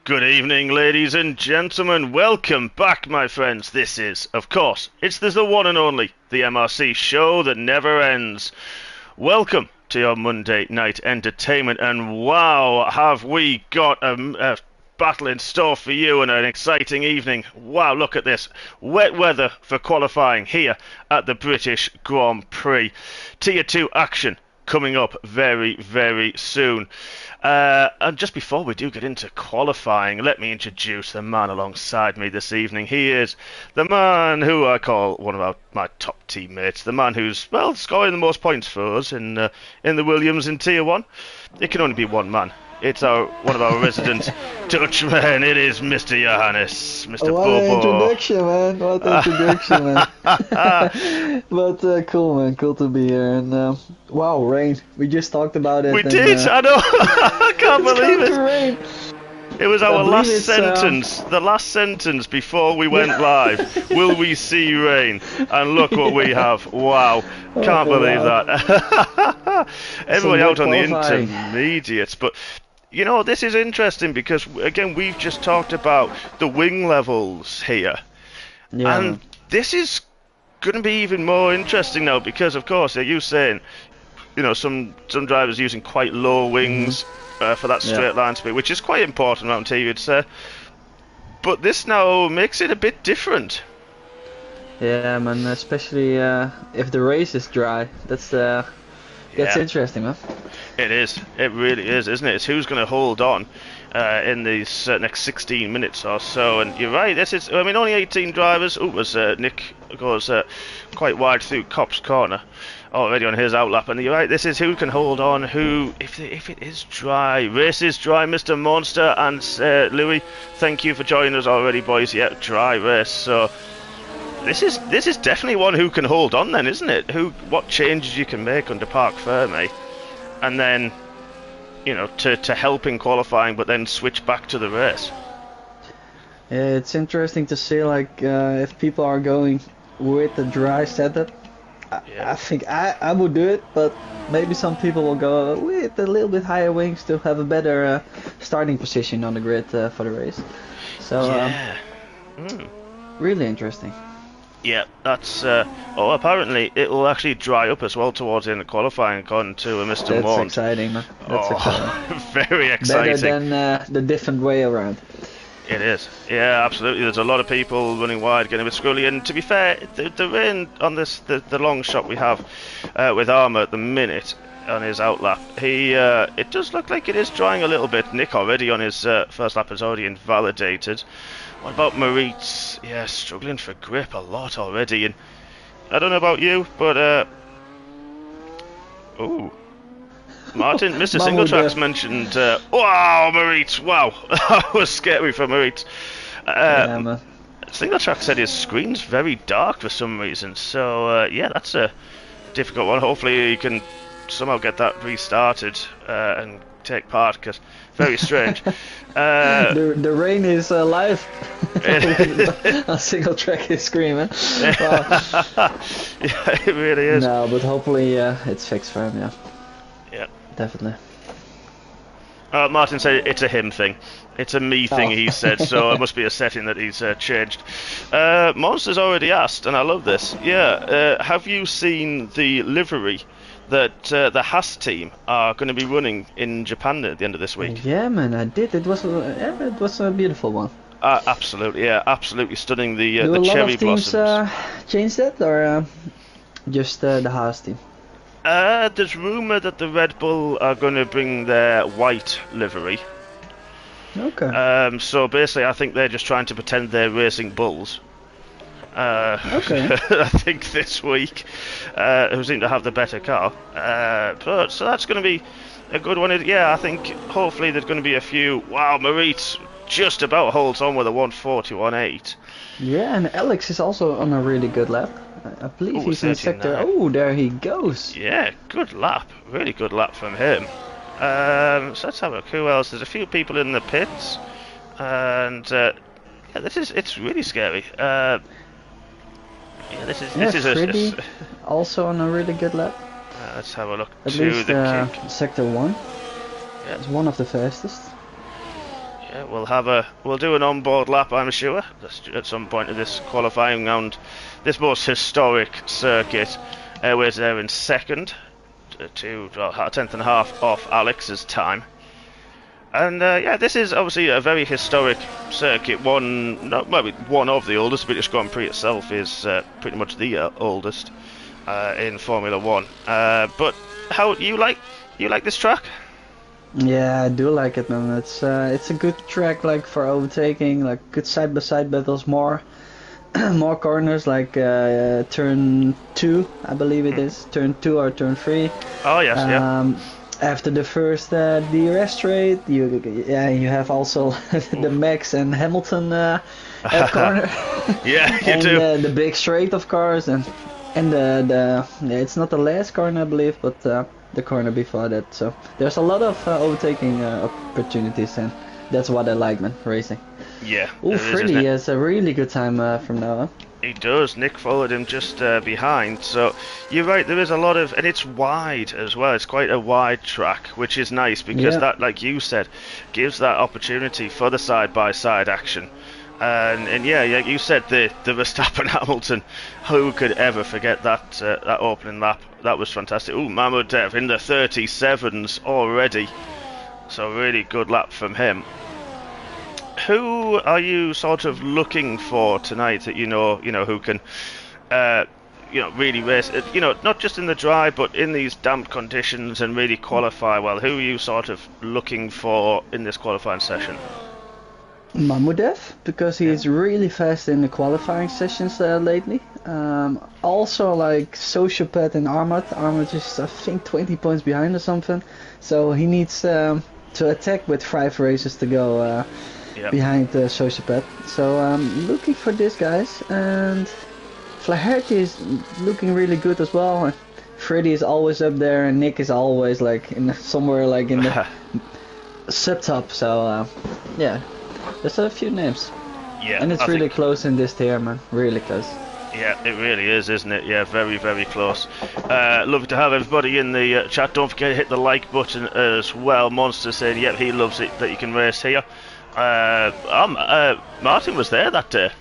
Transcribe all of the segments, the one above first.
Good evening, ladies and gentlemen. Welcome back, my friends. This is, of course, there's the one and only, the MRC show that never ends. Welcome to your Monday night entertainment, and wow, have we got a battle in store for you and an exciting evening. Wow, look at this. Wet weather for qualifying here at the British Grand Prix. Tier 2 action coming up very, very soon. And just before we do get into qualifying, let me introduce the man alongside me this evening. He is the man who I call one of my top teammates, the man who's, well, scoring the most points for us in the Williams in Tier 1. It can only be one man. It's one of our resident Dutchmen. It is Mr. Johannes, Mr. What Bobo. an introduction, man. What an introduction, man. But cool, man. Cool to be here. And wow, rain. We just talked about it. We and, did. I know. I can't believe it's it. Rain. It was our last it's, sentence, the last sentence before we went live. Will we see rain? And look what we have. Wow. Can't believe that. Everybody out on the intermediates. But, you know, this is interesting because, again, we've just talked about the wing levels here. Yeah. And this is going to be even more interesting now because, of course, are you saying, you know, some drivers using quite low wings for that straight line speed, which is quite important around here, you'd say. But this now makes it a bit different. Yeah, man. Especially if the race is dry. That's interesting, man. It is. It really is, isn't it? It's who's going to hold on in these next 16 minutes or so. And you're right. This is. I mean, only 18 drivers. Oh, as Nick goes quite wide through Cop's corner already on his outlap. And you're right. This is who can hold on. Who, if it is dry, race is dry. Mr. Monster and Louis, thank you for joining us already, boys. Yeah, dry race. So. This is definitely one who can hold on then, isn't it? What changes you can make under Parc Fermé, and then, you know, to help in qualifying, but then switch back to the race. Yeah, it's interesting to see like if people are going with the dry setup. I think I would do it, but maybe some people will go with a little bit higher wings to have a better starting position on the grid for the race. So really interesting. Yeah, that's. Apparently it will actually dry up as well towards the end of qualifying, according to Mr. Mont. That's exciting, man. That's exciting. Very exciting. Better than the different way around. It is. Yeah, absolutely. There's a lot of people running wide, getting a bit scrolly. And to be fair, the rain on the long shot we have with Armour at the minute on his outlap, it does look like it is drying a little bit. Nick already on his first lap has already invalidated. What about Moritz? Yeah, struggling for grip a lot already. And I don't know about you, but Martin, Mr. Singletracks mentioned. Wow, Moritz! Wow, that was scary for Moritz. Singletrack said his screen's very dark for some reason. So yeah, that's a difficult one. Hopefully he can somehow get that restarted and take part, because very strange. The rain is live. A single track is screaming. Wow. Yeah, it really is. No, but hopefully it's fixed for him. Yeah, definitely. Martin said it's a him thing. It's a me thing, he said, so it must be a setting that he's changed. Monster's already asked, and I love this. Yeah, have you seen the livery that the Haas team are going to be running in Japan at the end of this week? Yeah, man, I did. It was a beautiful one. Absolutely, yeah, absolutely stunning. The cherry blossoms. Do a lot of teams change that, or just the Haas team? There's rumour that the Red Bull are going to bring their white livery. Okay. So basically, I think they're just trying to pretend they're racing bulls. Okay. I think this week, who seem to have the better car. So that's going to be a good one. Yeah, I think hopefully there's going to be a few. Wow, Moritz just about holds on with a 140.18. Yeah, and Alex is also on a really good lap. I believe he's in sector. Oh, there he goes. Yeah, good lap. Really good lap from him. So let's have a look. Who else? There's a few people in the pits, and yeah, it's really scary. Yeah, this is also on a really good lap. Let's have a look. At least sector 1. Yeah, it's one of the fastest. Yeah, we'll do an on-board lap, I'm sure, at some point of this qualifying round. This most historic circuit. Airways there in second, a tenth and a half off Alex's time. And yeah, this is obviously a very historic circuit. One of the oldest. British Grand Prix itself is pretty much the oldest in Formula One. But how you like this track? Yeah, I do like it, man. It's a good track, like for overtaking, like good side-by-side battles, more more corners, like turn 2, I believe it is, turn 2 or turn 3. Oh yes, yeah. After the first DRS straight, you have also the Max and Hamilton corner. Yeah, you and, do. The big straight, of course, and it's not the last corner, I believe, but the corner before that. So there's a lot of overtaking opportunities, and that's what I like, man, racing. Yeah. Oh, Freddie has a really good time from now on. He does. Nick followed him just behind. So you're right, there is a lot of, and it's wide as well. It's quite a wide track, which is nice because that, like you said, gives that opportunity for the side-by-side action. And yeah, you said the Verstappen Hamilton. Who could ever forget that opening lap? That was fantastic. Ooh, Mahmoud in the 37s already. So really good lap from him. Who are you sort of looking for tonight that you know who can really race, not just in the dry but in these damp conditions and really qualify well? Who are you sort of looking for in this qualifying session? Mahmoudev, because he is really fast in the qualifying sessions lately. Also like Sociopath and Armad. Armad is, I think, 20 points behind or something. So he needs to attack with 5 races to go behind Sociopath. So I'm looking for this, guys. And Flaherty is looking really good as well. And Freddie is always up there, and Nick is always like somewhere like in the sub-top. So yeah. There's a few names. Yeah, and it's really close in this tier, man. Really close. Yeah, it really is, isn't it? Yeah, very, very close. Lovely to have everybody in the chat. Don't forget to hit the like button as well. Monster saying, yep, he loves it that you can race here. Martin was there that day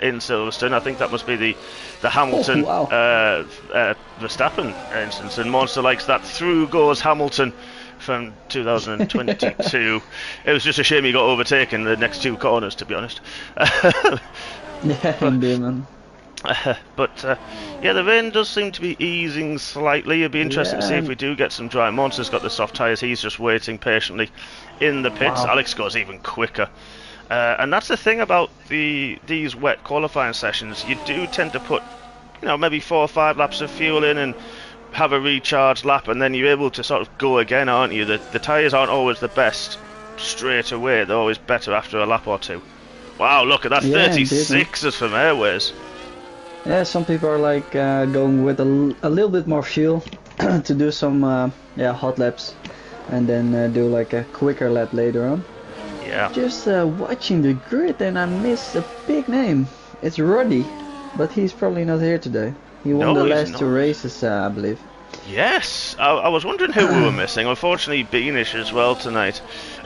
in Silverstone. I think that must be the Hamilton Verstappen instance. And Monster likes that. Through goes Hamilton from 2022. It was just a shame he got overtaken the next 2 corners, to be honest. Yeah, indeed, man. But yeah, the rain does seem to be easing slightly. It'd be interesting to see if we do get some dry. Monster's got the soft tyres. He's just waiting patiently in the pits. Wow. Alex goes even quicker. And that's the thing about these wet qualifying sessions. You do tend to put, maybe 4 or 5 laps of fuel in and have a recharge lap, and then you're able to sort of go again, aren't you? The tyres aren't always the best straight away. They're always better after a lap or 2. Wow, look at that, 36s from Airways. Yeah, some people are like going with a little bit more fuel to do some hot laps, and then do like a quicker lap later on. Yeah. Just watching the grid, and I missed a big name. It's Roddy, but he's probably not here today. He won the last 2 races, I believe. Yes, I was wondering who we were missing. Unfortunately, Beanish as well tonight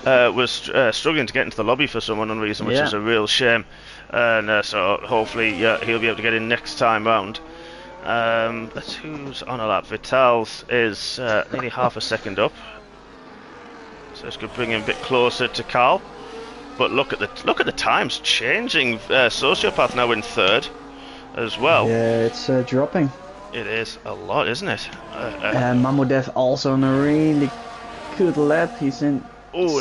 was struggling to get into the lobby for some unknown reason, which is a real shame. And so hopefully he'll be able to get in next time round. That's who's on a lap. Vitals is nearly half a second up, so this could bring him a bit closer to Carl. But look at the times changing. Sociopath now in 3rd as well. Yeah, it's dropping. It is a lot, isn't it? And Mahmoudev also on a really good lap. He's in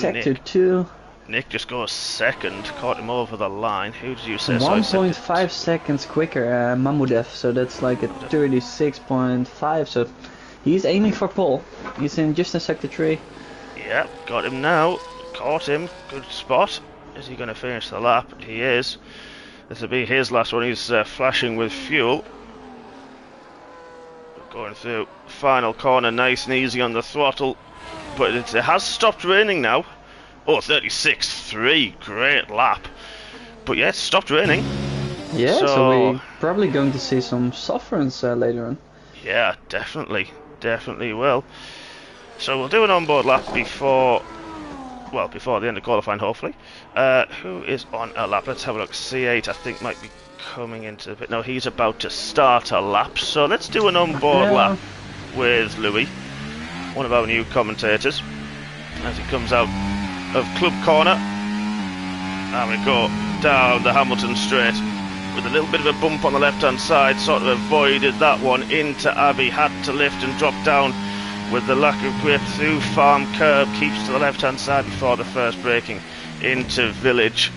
sector 2. Nick just goes 2nd, caught him over the line. Who did you say? 1.5 seconds quicker, Mahmoudev, so that's like a 36.5. So he's aiming for pole. He's just in sector 3. Yep, got him now. Caught him. Good spot. Is he going to finish the lap? He is. This will be his last one. He's flashing with fuel. Going through final corner, nice and easy on the throttle. But it has stopped raining now. Oh, 36.3, great lap. But yeah, it's stopped raining. Yeah, so we're probably going to see some sufferance later on. Yeah, definitely will. So we'll do an onboard lap before well, before the end of qualifying, hopefully. Who is on a lap? Let's have a look. C8, I think, might be coming into the pit. No, he's about to start a lap. So let's do an onboard lap with Louis, one of our new commentators, as he comes out of Club Corner. And we go down the Hamilton Straight with a little bit of a bump on the left-hand side. Sort of avoided that one into Abbey. Had to lift and drop down with the lack of grip through Farm Curb. Keeps to the left-hand side before the first braking into Village.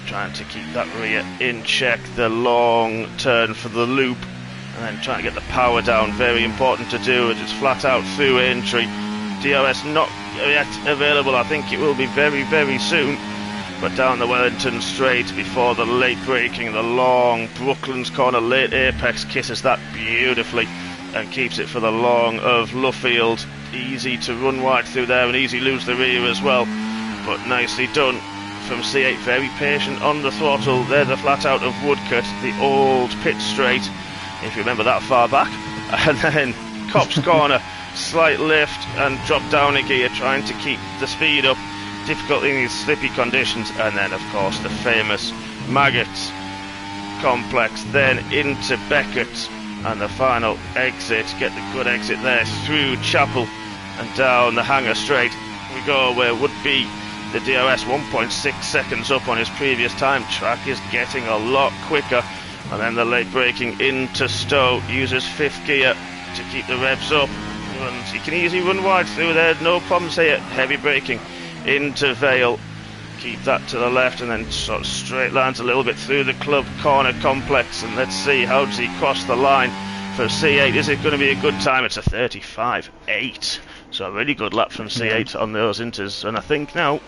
Trying to keep that rear in check. The long turn for the loop. And then trying to get the power down. Very important to do. It's flat out through entry. DRS not yet available. I think it will be very, very soon. But down the Wellington Straight before the late braking, the long Brooklands corner, late apex kisses that beautifully and keeps it for the long of Luffield. Easy to run wide through there and easy lose the rear as well. But nicely done from C8, very patient on the throttle. There's a flat out of Woodcut, the old pit straight, if you remember that far back. And then Copse corner, slight lift and drop down a gear, trying to keep the speed up. Difficult in these slippy conditions. And then of course the famous Maggots complex, then into Beckett and the final exit. Get the good exit there through Chapel and down the Hanger Straight we go, where would be the DRS 1.6 seconds up on his previous time. Track is getting a lot quicker. And then the late braking into Stowe, uses fifth gear to keep the revs up. And he can easily run wide through there, no problems here. Heavy braking into Vale, keep that to the left, and then sort of straight lines a little bit through the Club Corner complex. And let's see, how does he cross the line for C8? Is it going to be a good time? It's a 35.8, so a really good lap from C8 on those inters. And I think now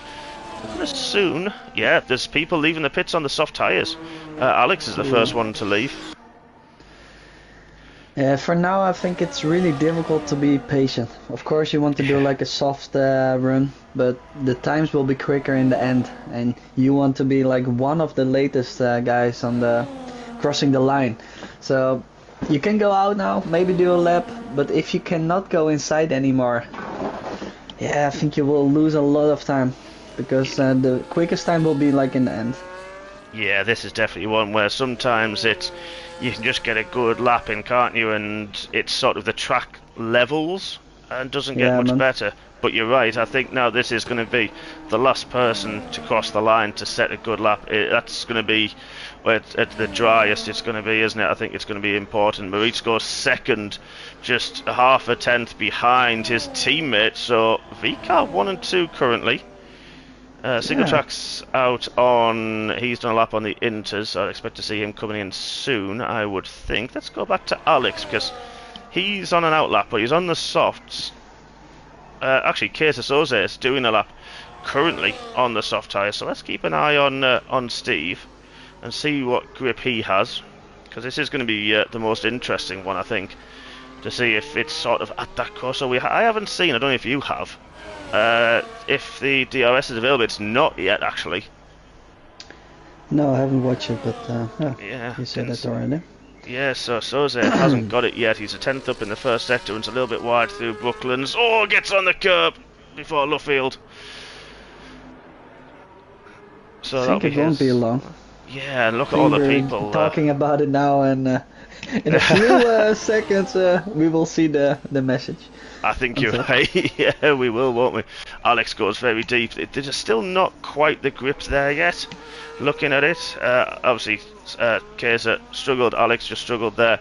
soon, yeah, there's people leaving the pits on the soft tyres. Alex is the first one to leave. For now, I think it's really difficult to be patient. Of course, you want to do like a soft run, but the times will be quicker in the end, and you want to be like one of the latest guys on the crossing the line. So you can go out now, maybe do a lap, but if you cannot go inside anymore, yeah, I think you will lose a lot of time, because the quickest time will be like in the end. Yeah, this is definitely one where sometimes you can just get a good lap in, can't you? And it's sort of the track levels and doesn't get much better. But you're right, I think now this is going to be the last person to cross the line to set a good lap. That's going to be at the driest it's going to be, isn't it? I think it's going to be important. Moritz goes second, just half a tenth behind his teammate. So VCAR 1 and 2 currently. Single Track's out on, he's done a lap on the inters, so I'd expect to see him coming in soon, I would think. Let's go back to Alex, because he's on an out lap, but he's on the softs. Actually, Casey Soze is doing a lap currently on the soft tyres, so let's keep an eye on Steve and see what grip he has, because this is going to be the most interesting one, I think, to see if it's sort of at that course. So I haven't seen, I don't know if you have, if the DRS is available. It's not yet, actually. No, I haven't watched it, but yeah, you said that already. Yeah, so Soze hasn't got it yet. He's a 10th up in the first sector and it's a little bit wide through Brooklands. Oh, gets on the curb before Luffield. So I think it won't be long. Yeah, and look at all the people talking about it now, and in a few seconds we will see the message. I think you're right. Yeah, we will, won't we? Alex goes very deep. There's still not quite the grips there yet. Looking at it, obviously, Kaiser struggled. Alex just struggled there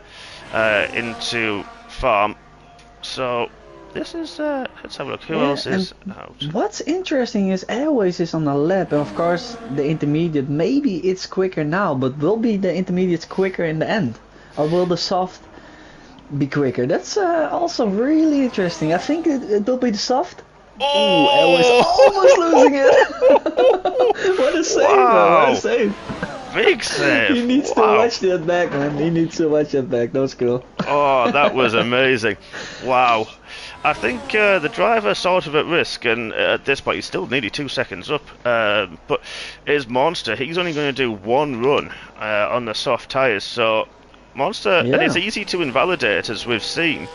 into Farm. So this is. Let's have a look. Who else is out? What's interesting is Airways is on the lap, and of course the intermediate. Maybe it's quicker now, but will be the intermediates quicker in the end, or will the soft be quicker? That's also really interesting. I think it will be the soft. Oh, Airways almost losing it. What a save! Wow. What a save! Big save. He needs to watch that back, man. He needs to watch that back. That was cool. Oh, that was amazing. Wow. I think the driver sort of at risk, and at this point he's still nearly 2 seconds up, but is Monster. He's only going to do one run on the soft tyres, so Monster, and it's easy to invalidate, as we've seen.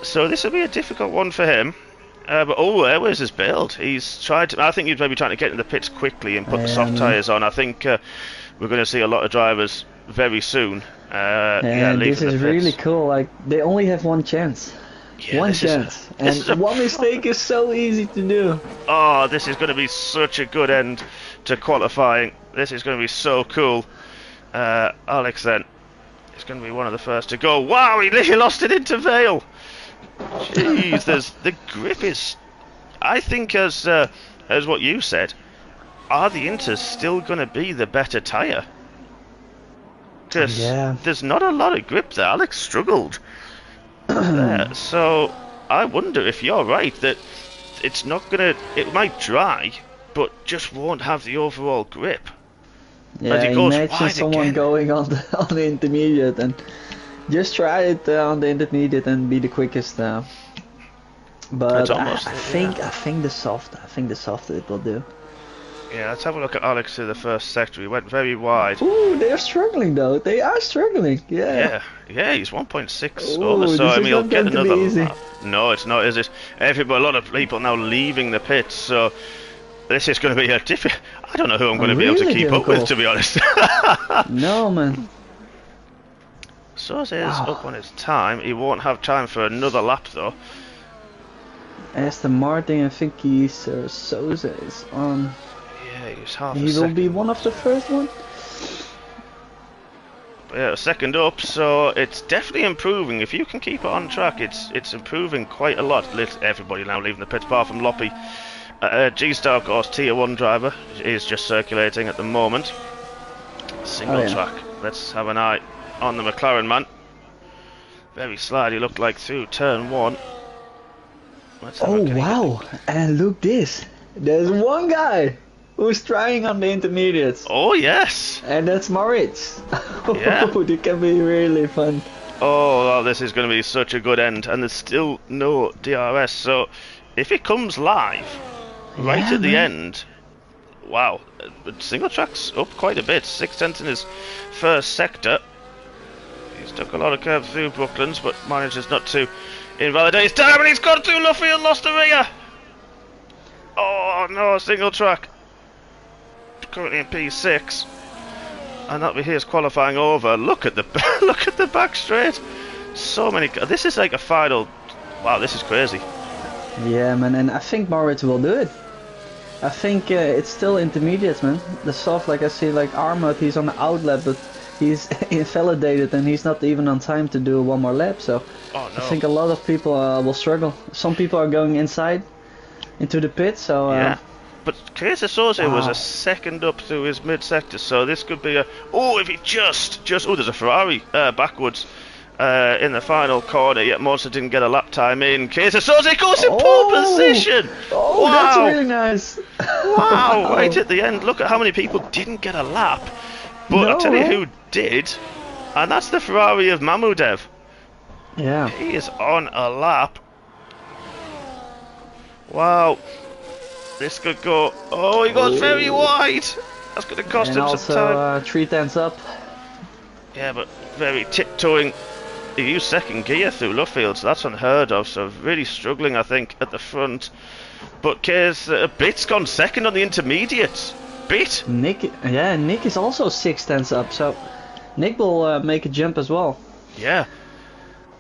So this will be a difficult one for him. But where's his build? He's tried to. I think he's maybe trying to get in the pits quickly and put the soft tyres on. I think we're going to see a lot of drivers very soon. And this is really cool. Like they only have one chance. Yeah, one chance. And one mistake is so easy to do. Oh, this is going to be such a good end to qualifying. This is going to be so cool. Alex then is going to be one of the first to go. Wow, he lost it into Vale. Jeez, the grip is. I think as what you said, are the Inters still going to be the better tyre? Because there's not a lot of grip there. Alex struggled there, so I wonder if you're right that it's not gonna. It might dry, but just won't have the overall grip. Yeah, imagine someone going on the intermediate and just try it on the intermediate and be the quickest now. But I think the soft it will do. Yeah, let's have a look at Alex through the first sector. He went very wide. Ooh, they're struggling though. They are struggling. Yeah, he's 1.6 over, so I mean he'll get another lap. No, it's not, is it? A lot of people now leaving the pits, so this is going to be a difficult. I don't know who I'm going to be able to keep up with, to be honest. No, man. Soze is up on his time. He won't have time for another lap though. Aston Martin, I think Soze is on. Yeah, he's half a second. He will be one of the first one. Yeah, second up, so it's definitely improving. If you can keep it on track, it's improving quite a lot. Everybody now leaving the pits, apart from Loppy. G-Star, of course, Tier 1 driver, is just circulating at the moment. Single track. Let's have an eye on the McLaren man. Very slidey, looked like through turn 1. Oh wow, and look this. There's one guy who's trying on the intermediates. Oh yes. And that's Moritz. Yeah. It can be really fun. Oh, well, this is going to be such a good end, and there's still no DRS, so if it comes live right at the end, wow, single track's up quite a bit. 6/10 in his first sector. He's took a lot of curves through Brooklands, but manages not to invalidate his time, and he's gone through Luffy and lost the rear. Oh no, single track. Currently in P6, and that'll be his qualifying over. Look at the look at the back straight. So many. This is like a final. Wow, this is crazy. Yeah, man, and I think Moritz will do it. I think it's still intermediates, man. The soft, like I see, like Armad, he's on the outlet, but he's invalidated and he's not even on time to do one more lap. So I think a lot of people will struggle. Some people are going inside into the pit. So yeah. But Kesa Soze was a second up through his mid-sector, so this could be a... Oh, if he just... Oh, there's a Ferrari backwards in the final corner, yet Monster didn't get a lap time in. Kesa Soze goes in pole position! Oh, wow. That's really nice. Wow, right at the end. Look at how many people didn't get a lap. But I'll tell you who did, and that's the Ferrari of Mahmudev. Yeah. He is on a lap. Wow. This could go. Oh, he goes very wide. That's going to cost him some time. 3/10 up. Yeah, but very tiptoeing. He used second gear through Luffield, so that's unheard of. So really struggling, I think, at the front. But Bit's gone second on the intermediates. Bit. Nick is also 6/10 up. So Nick will make a jump as well. Yeah.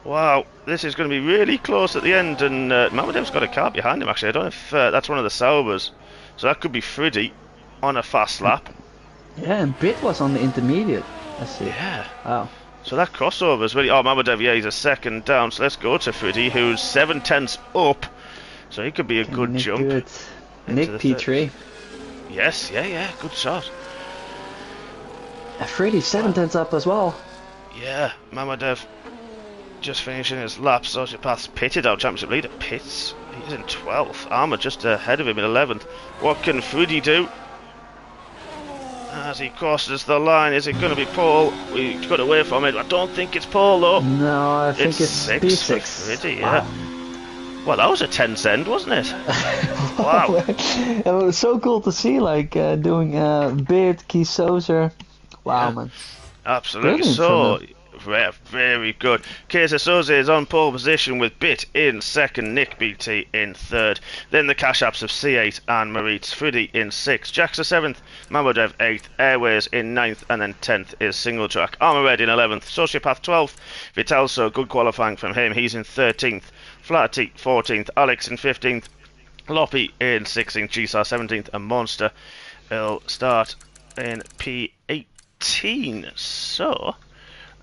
Wow, this is going to be really close at the end, and Mahmudev's got a car behind him actually. I don't know if that's one of the Saubers, so that could be Friddy on a fast lap. Yeah, and Bit was on the intermediate. Let's see. Yeah. Wow. So that crossover is really... Oh, Mahmudev, yeah, he's a second down, so let's go to Friddy, who's 7/10 up, so he could be a good Nick jump. Good. Nick P3. Yes, yeah, good shot. Friddy 7/10 up as well. Yeah, Mahmudev just finishing his lap. Sociopath's pitted out championship leader. Pitts, he's in 12th. Armour just ahead of him in 11th. What can Friddy do as he crosses the line? Is it going to be Paul? We got away from it. I don't think it's Paul though. No, I think it's 6 P6. for Friddy, yeah. Well, that was a tense end, wasn't it? Wow. It was so cool to see, like doing Bit, Keith Sozer. Wow, man. Absolutely. So Very good. Kaiser Soze is on pole position with Bit in second, Nick BT in third. Then the cash apps of C8 and Maritz, Friddy in sixth, Jaxa seventh, Mamodev eighth, Airways in ninth, and then 10th is Single Track. Armour Red in 11th, Sociopath 12th, Vitalso, good qualifying from him, he's in 13th, Flatty 14th, Alex in 15th, Loppy in 16th, GSAR 17th, and Monster will start in P18. So,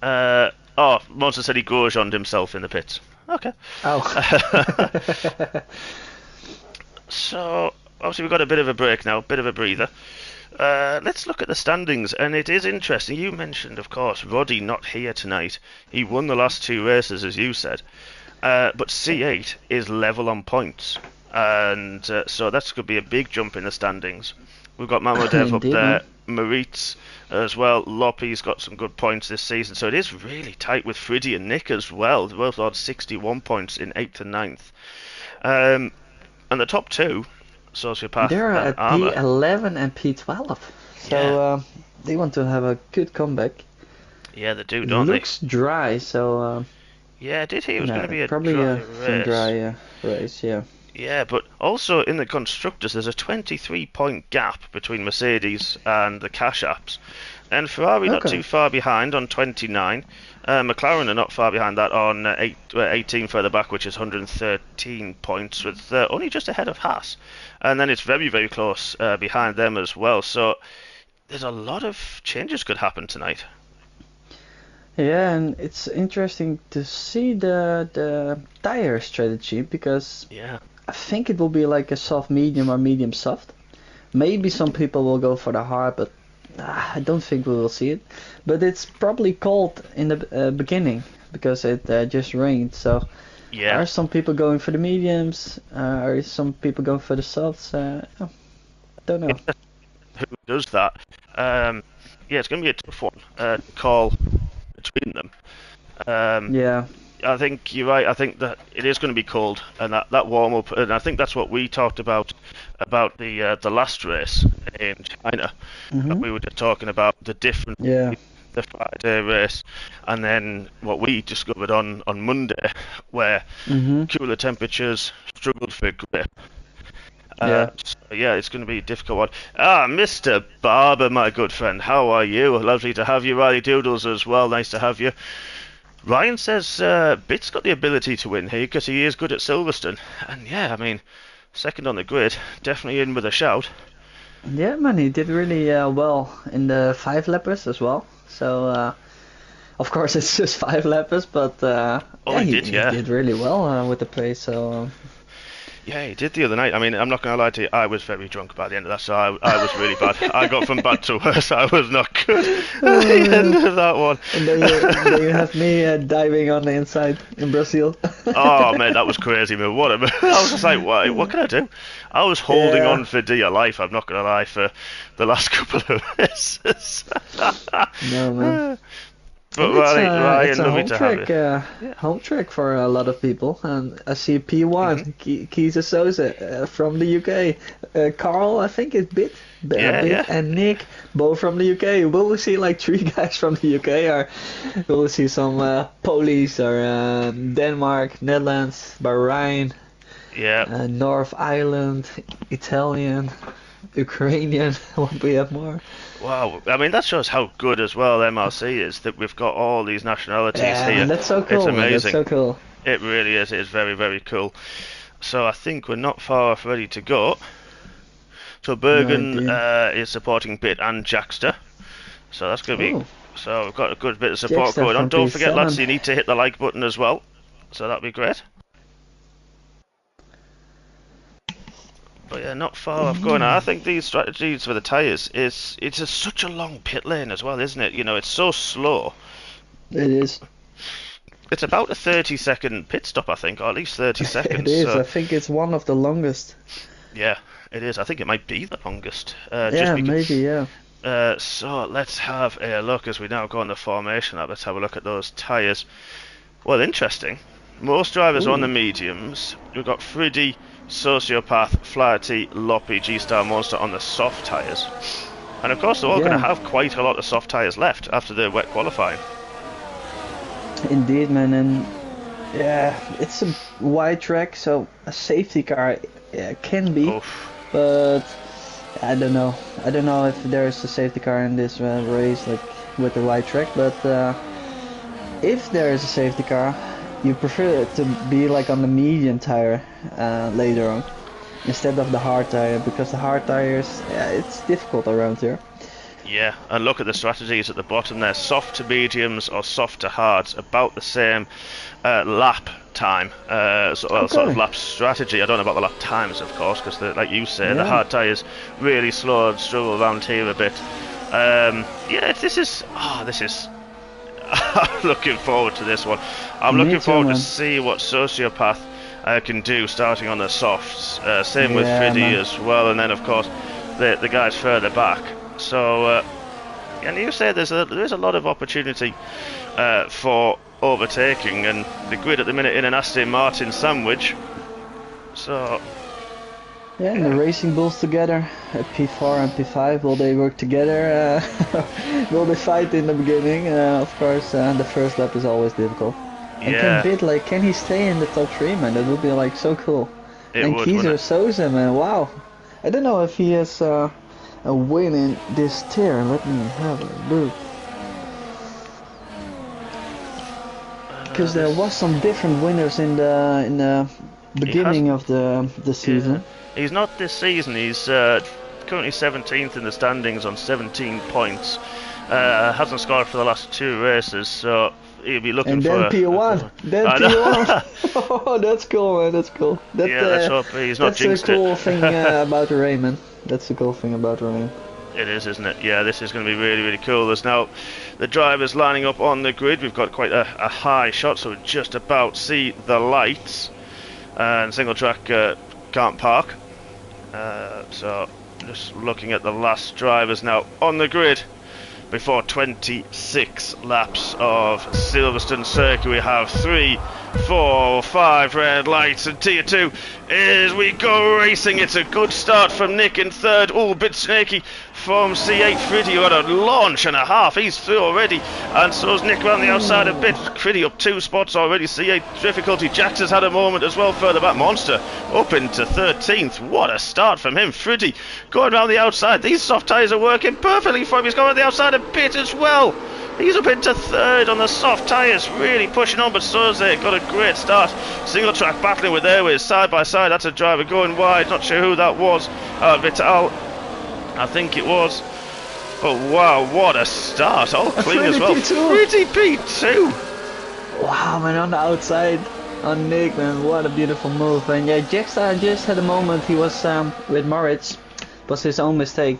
Monster said he gorgeoned himself in the pits. Okay. Oh. So, obviously we've got a bit of a break now, a bit of a breather. Let's look at the standings, and it is interesting. You mentioned, of course, Roddy not here tonight. He won the last two races, as you said. But C8 is level on points. And so that's going to be a big jump in the standings. We've got Mamodev up there, Maritz as well. Loppy's got some good points this season. So it is really tight with Friddy and Nick as well. They're both on 61 points in 8th and 9th. And the top two, Sociopath they're and at Armour. P11 and P12. So they want to have a good comeback. Yeah, they do, don't Looks dry, so... yeah, I did hear it was going to be a probably dry some dry race, yeah. Yeah, but also in the constructors, there's a 23-point gap between Mercedes and the cash apps, and Ferrari not too far behind on 29. McLaren are not far behind that on 18 further back, which is 113 points, with only just ahead of Haas, and then it's very, very close behind them as well. So there's a lot of changes could happen tonight. Yeah, and it's interesting to see the tire strategy, because I think it will be like a soft medium or medium soft. Maybe some people will go for the hard, but I don't think we will see it. But it's probably cold in the beginning because it just rained. So are some people going for the mediums? Are some people going for the softs? I don't know. Who does that? Yeah, it's going to be a tough one to call between them. Yeah. I think you're right. I think that it is going to be cold, and that warm up, and I think that's what we talked about the last race in China. We were just talking about the different the Friday race, and then what we discovered on Monday, where cooler temperatures struggled for grip. So, it's going to be a difficult one. Mr. Barber, my good friend, how are you? Lovely to have you. Riley Doodles as well, nice to have you. Ryan says Bit's got the ability to win here because he is good at Silverstone. And yeah, I mean, second on the grid, definitely in with a shout. Yeah, man, he did really well in the 5-lappers as well. So, of course, it's just 5 lappers, but he did really well with the pace. So. Yeah, he did the other night. I mean, I'm not going to lie to you, I was very drunk by the end of that, so I was really bad. I got from bad to worse. I was not good at the end of that one. And then you have me diving on the inside in Brazil. Oh, man, that was crazy, man. I was just like, what can I do? I was holding on for dear life, I'm not going to lie, for the last couple of races. No, man. But Ryan, it's a home track for a lot of people, and I see P1, Kaiser Soze from the UK, Carl, I think is Bit, and Nick, both from the UK. Will we see like 3 guys from the UK, or will we see some Polish or Denmark, Netherlands, Bahrain, North Ireland, Italian, Ukrainian? What we have more? Wow, I mean, that shows how good as well MRC is, that we've got all these nationalities here. That's so cool. It's amazing. That's so cool. It really is. It is very, very cool. So I think we're not far off ready to go. So Bergen is supporting Bit and Jaxter. So that's going to be... So we've got a good bit of support going on. Don't forget, lads, you need to hit the like button as well. So that'd be great. But yeah, not far off going. I think these strategies for the tyres it's such a long pit lane as well, isn't it? You know, it's so slow. It is. It's about a 30-second pit stop, I think, or at least 30 seconds. It is. I think it's one of the longest. Yeah, it is. I think it might be the longest. Maybe, yeah. So let's have a look as we now go on the formation lap. Let's have a look at those tyres. Well, interesting. Most drivers are on the mediums. We've got Friddy, Sociopath, Flaherty, Loppy, G-Star, Monster on the soft tyres. And of course they're all going to have quite a lot of soft tyres left after the wet qualifying. Indeed, man, and yeah, it's a wide track, so a safety car can be, Oof. but I don't know. I don't know if there's a safety car in this race, like with the wide track, but if there is a safety car, you prefer it to be like on the medium tire later on, instead of the hard tire, because the hard tires, yeah, it's difficult around here. Yeah, and look at the strategies at the bottom there. Soft to mediums or soft to hards, about the same lap time, sort of lap strategy. I don't know about the lap times, of course, because like you say, the hard tyres really slow and struggle around here a bit. Yeah, this is I'm looking forward to this one. I'm looking forward to see what Sociopath can do starting on the softs. Same with Fiddy as well, and then of course the guys further back. So, and you say there is a lot of opportunity for overtaking, and the grid at the minute in an Aston Martin sandwich. So, yeah, and the Racing Bulls together at P4 and P5, will they work together? Will they fight in the beginning? Of course, the first lap is always difficult. And can he stay in the top 3, man? That would be like so cool. And Kieser Souza, man, wow. I don't know if he has a win in this tier. Let me have a look. Because there was some different winners in the beginning of the season. Yeah. He's not this season. He's currently 17th in the standings on 17 points. Hasn't scored for the last 2 races, so he'll be looking for. And then P1. Then P1. Oh, that's cool, man. That's cool. Let's hope he's not jinxed it. That's the cool thing about Raymond. That's the cool thing about Raymond. It is, isn't it? Yeah, this is going to be really, really cool. There's now the drivers lining up on the grid. We've got quite a high shot, so we just about see the lights. And single track can't park. So just looking at the last drivers now on the grid. Before 26 laps of Silverstone Circuit, we have 3, 4, 5 red lights, and tier 2 is we go racing. It's a good start from Nick in third. Oh, a bit snaky from C8 Friddy, who had a launch and a half. He's through already, and so's Nick around the outside a bit. Friddy up 2 spots already. C8 difficulty. Jax has had a moment as well further back. Monster up into 13th. What a start from him. Friddy going around the outside. These soft tyres are working perfectly for him. He's going around the outside a bit as well. He's up into third on the soft tyres, really pushing on, but Soze got a great start. Single track battling with Airways side by side. That's a driver going wide. Not sure who that was. Vital, I think it was. But wow, what a start. All clean as well. Pretty P2. Wow, man, on the outside on Nick, man. What a beautiful move. And yeah, Jackson just had a moment. He was with Moritz. It was his own mistake.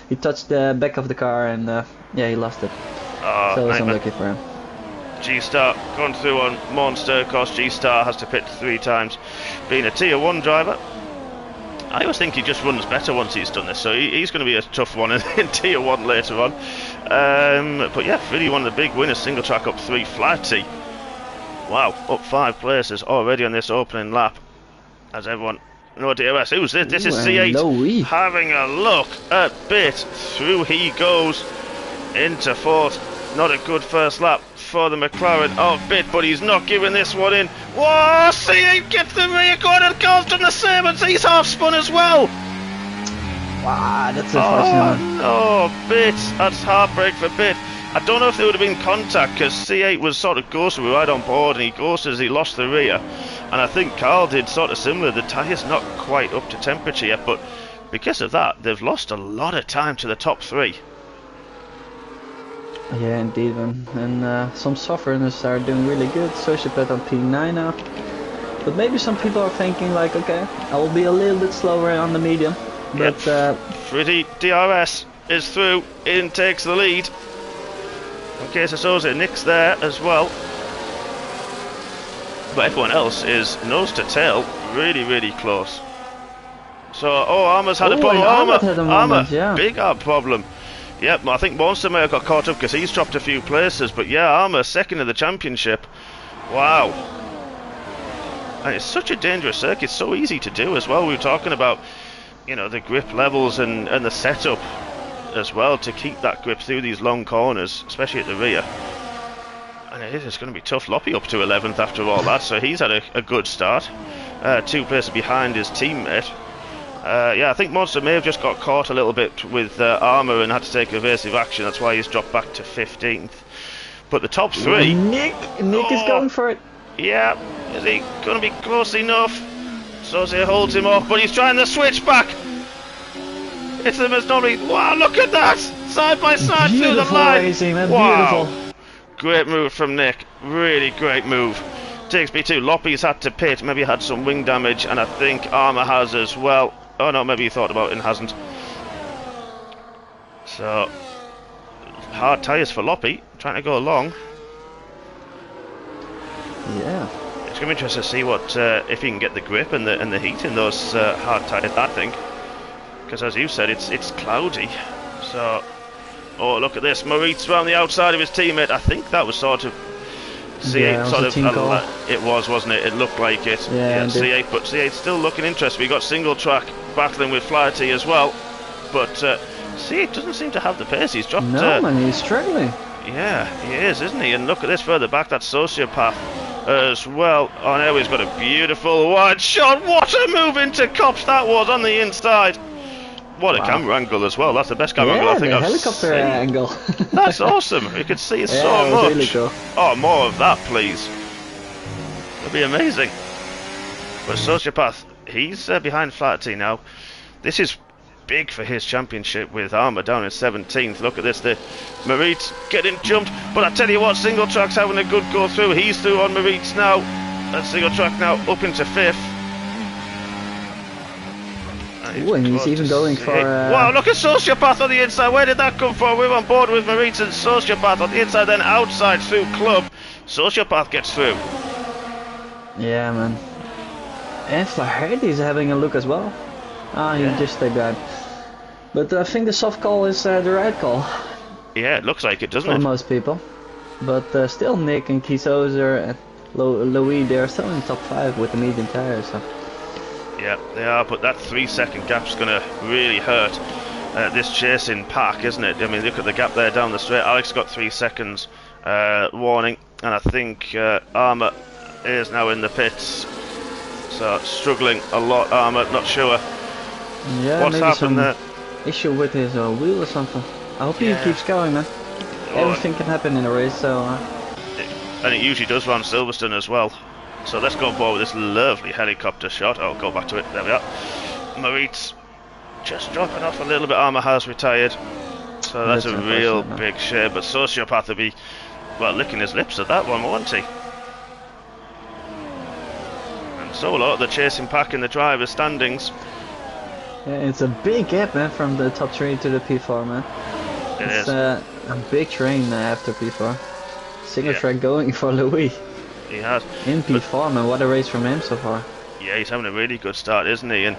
He touched the back of the car and yeah, he lost it. So it's unlucky for him. G-Star gone through on Monster. Of course, G-Star has to pit 3 times. Being a tier 1 driver, I always think he just runs better once he's done this. So he's going to be a tough one in tier 1 later on. But yeah, really one of the big winners. Single track up 3. Flatty. Wow, up 5 places already on this opening lap. As everyone... No DOS. Who's this? This is C8 having a look at bit. Through he goes into 4th. Not a good first lap for the McLaren of bit, but he's not giving this one in. Whoa! C8 gets the rear corner and goes from the Sabres. He's half spun as well. Wow, that's unfortunate. Oh no, bit. That's heartbreak for bit. I don't know if there would have been contact because C8 was sort of ghosted right on board, and he ghosted as he lost the rear. And I think Carl did sort of similar. The tyre's not quite up to temperature yet, but because of that, they've lost a lot of time to the top 3. Yeah, indeed, man. And some softwareness are doing really good. Sociopath on P9 now. But maybe some people are thinking like, okay, I will be a little bit slower on the medium. But Friddy DRS is through, in takes the lead. In case of Soze, Nick's there as well. But everyone else is nose to tail, really, really close. So, Armour's had a problem. Armour, big problem. Yep, I think Monster may have got caught up because he's dropped a few places. But yeah, Armour second in the championship. Wow. And it's such a dangerous circuit, it's so easy to do as well. We were talking about, you know, the grip levels and the setup as well to keep that grip through these long corners, especially at the rear. And it is going to be tough. Loppy up to 11th after all that, so he's had a good start. 2 places behind his teammate. Yeah, I think Monster may have just got caught a little bit with armour and had to take evasive action. That's why he's dropped back to 15th. But the top 3... Nick is going for it. Yeah, is he going to be close enough? Saucier holds him off, but he's trying to switch back. It's the Misnomi. Wow, look at that! Side by side through the line. Racing, man. Wow. Beautiful. Great move from Nick. Really great move. Takes B2. Loppy's had to pit. Maybe had some wing damage, and I think Armour has as well. Oh no, maybe he thought about it and hasn't. So, hard tyres for Loppy. Trying to go along. Yeah. It's going to be interesting to see what if he can get the grip and the heat in those hard tyres. I think, because as you said, it's cloudy. So, oh look at this! Moritz around the outside of his teammate. I think that was sort of C8. Yeah, sort of. call. It was, wasn't it? It looked like it. Yeah, C8, but C8 still looking interesting. We got single track battling with Flaherty as well, but C8 doesn't seem to have the pace. He's dropped. No, man, he's struggling. Yeah, he is, isn't he? And look at this further back. That's Sociopath as well. Oh, now he's got a beautiful wide shot. What a move into Cops that was on the inside. What a camera angle as well. That's the best camera angle I think I've helicopter seen. angle. That's awesome. You could see so it was much. really cool. Oh, more of that, please. It'd be amazing. But Sociopath, he's behind Flaherty now. This is big for his championship with Armour down in 17th. Look at this, the Moritz getting jumped. But I tell you what, single track's having a good go through. He's through on Moritz now. And single track now up into 5th. Ooh, and he's even going for... Wow, look at Sociopath on the inside. Where did that come from? We're on board with Moritz and Sociopath on the inside, then outside through Club. Sociopath gets through. Yeah, man. And Flaherty's having a look as well. Ah, he just stayed behind. But I think the soft call is the right call. Yeah, it looks like it, doesn't for it? most people. But still, Nick and Kiesozer and Louis, they're still in the top 5 with the medium tires. So. Yeah, they are, but that 3-second gap's going to really hurt this chasing pack, isn't it? I mean, look at the gap there down the straight. Alex got 3 seconds warning, and I think Armour is now in the pits. So, struggling a lot, Armour, not sure yeah, what's maybe happened some there. Issue with his wheel or something. I hope he keeps going, man. Everything can happen in a race, so... And it usually does around Silverstone as well. So let's go on board with this lovely helicopter shot. I'll go back to it. There we are. Moritz just dropping off a little bit. Armour has retired. So that's a real big shame. But Sociopath will be, well, licking his lips at that one, won't he? And so a lot of the chasing pack in the driver's standings. Yeah, it's a big gap, man, from the top 3 to the P4, man. It's a big train after P4. Single track going for Louis. He has. In P4, man, what a race from him so far. Yeah, he's having a really good start, isn't he? And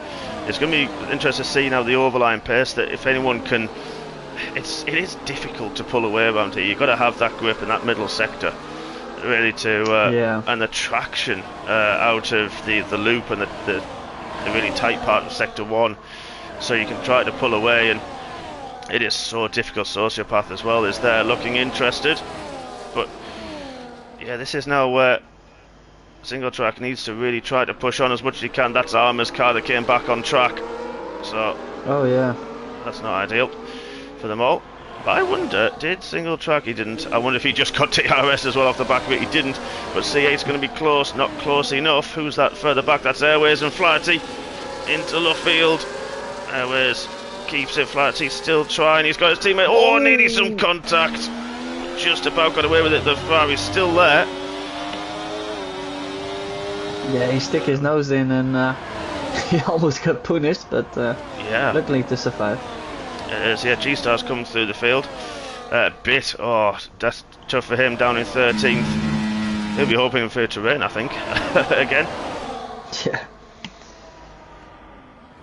it's going to be interesting to see now the overline pace, that if anyone can... It is difficult to pull away around here. You've got to have that grip in that middle sector, really, to... And the traction out of the loop and the really tight part of sector 1, so you can try to pull away, and it is so difficult. Sociopath as well is there looking interested, but yeah, this is now where single track needs to really try to push on as much as he can. That's Armour's car that came back on track, so that's not ideal for them all. But I wonder, did single track? He didn't. I wonder if he just got TRS as well off the back of it. He didn't, but C8's going to be close, not close enough. Who's that further back? That's Airways and Flaherty into Luffield. Airways keeps it. Flaherty still trying. He's got his teammate. Oh, needing some contact. Just about got away with it. The Ferrari's still there. Yeah, he stuck his nose in and he almost got punished, but luckily to survive. It is, yeah. G-Star's come through the field. Bit, oh, that's tough for him down in 13th. He'll be hoping for it to rain, I think, again. Yeah.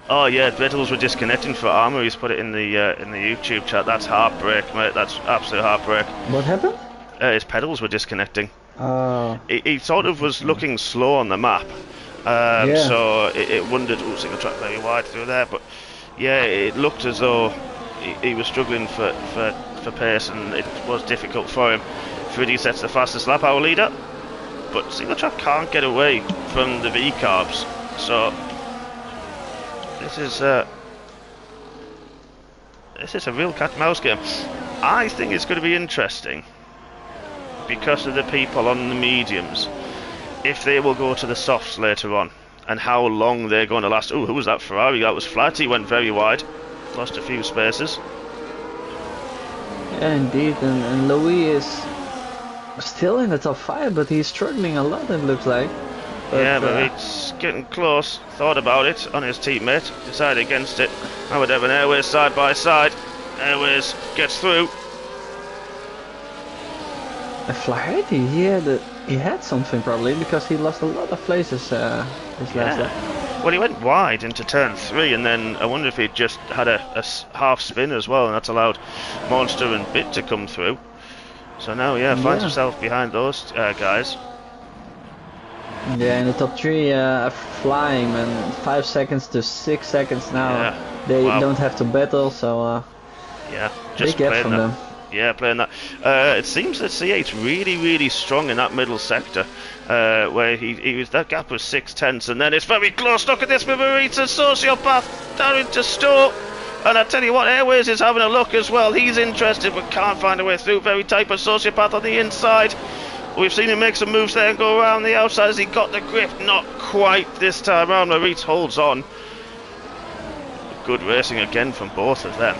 Oh yeah, pedals were disconnecting for Armour. He's put it in the YouTube chat. That's heartbreak, mate. That's absolute heartbreak. What happened? His pedals were disconnecting. Oh. He sort of was looking slow on the map, so it wondered. Oh, single track very wide through there, but yeah, it looked as though he was struggling for pace, and it was difficult for him. Friddy sets the fastest lap, our leader. But Single Track can't get away from the V-carbs. So this is a real cat and mouse game. I think it's going to be interesting because of the people on the mediums, if they will go to the softs later on and how long they're going to last. Oh, who was that Ferrari? That was Flat. He went very wide, lost a few spaces. Yeah, indeed, and Louis is still in the top 5, but he's struggling a lot, it looks like. But he's getting close. Thought about it on his teammate, decided against it. Now with Evan Airways side by side. Airways gets through. Flaherty, he had something probably, because he lost a lot of places this last lap. Well, he went wide into turn 3, and then I wonder if he'd just had a half spin as well, and that's allowed Monster and Bit to come through. So now, finds himself behind those guys. Yeah, in the top 3, flying, man. 5 seconds to 6 seconds now. Yeah. They don't have to battle, so just big gap playing from that. them. Yeah, playing that. It seems that C8's really strong in that middle sector, where he was. That gap was 6/10, and then it's very close. Look at this with Marita Sociopath down into Stowe. And I tell you what, Airways is having a look as well. He's interested but can't find a way through. Very tight, but Sociopath on the inside. We've seen him make some moves there and go around the outside as he got the grip. Not quite this time round. Maritz holds on. Good racing again from both of them.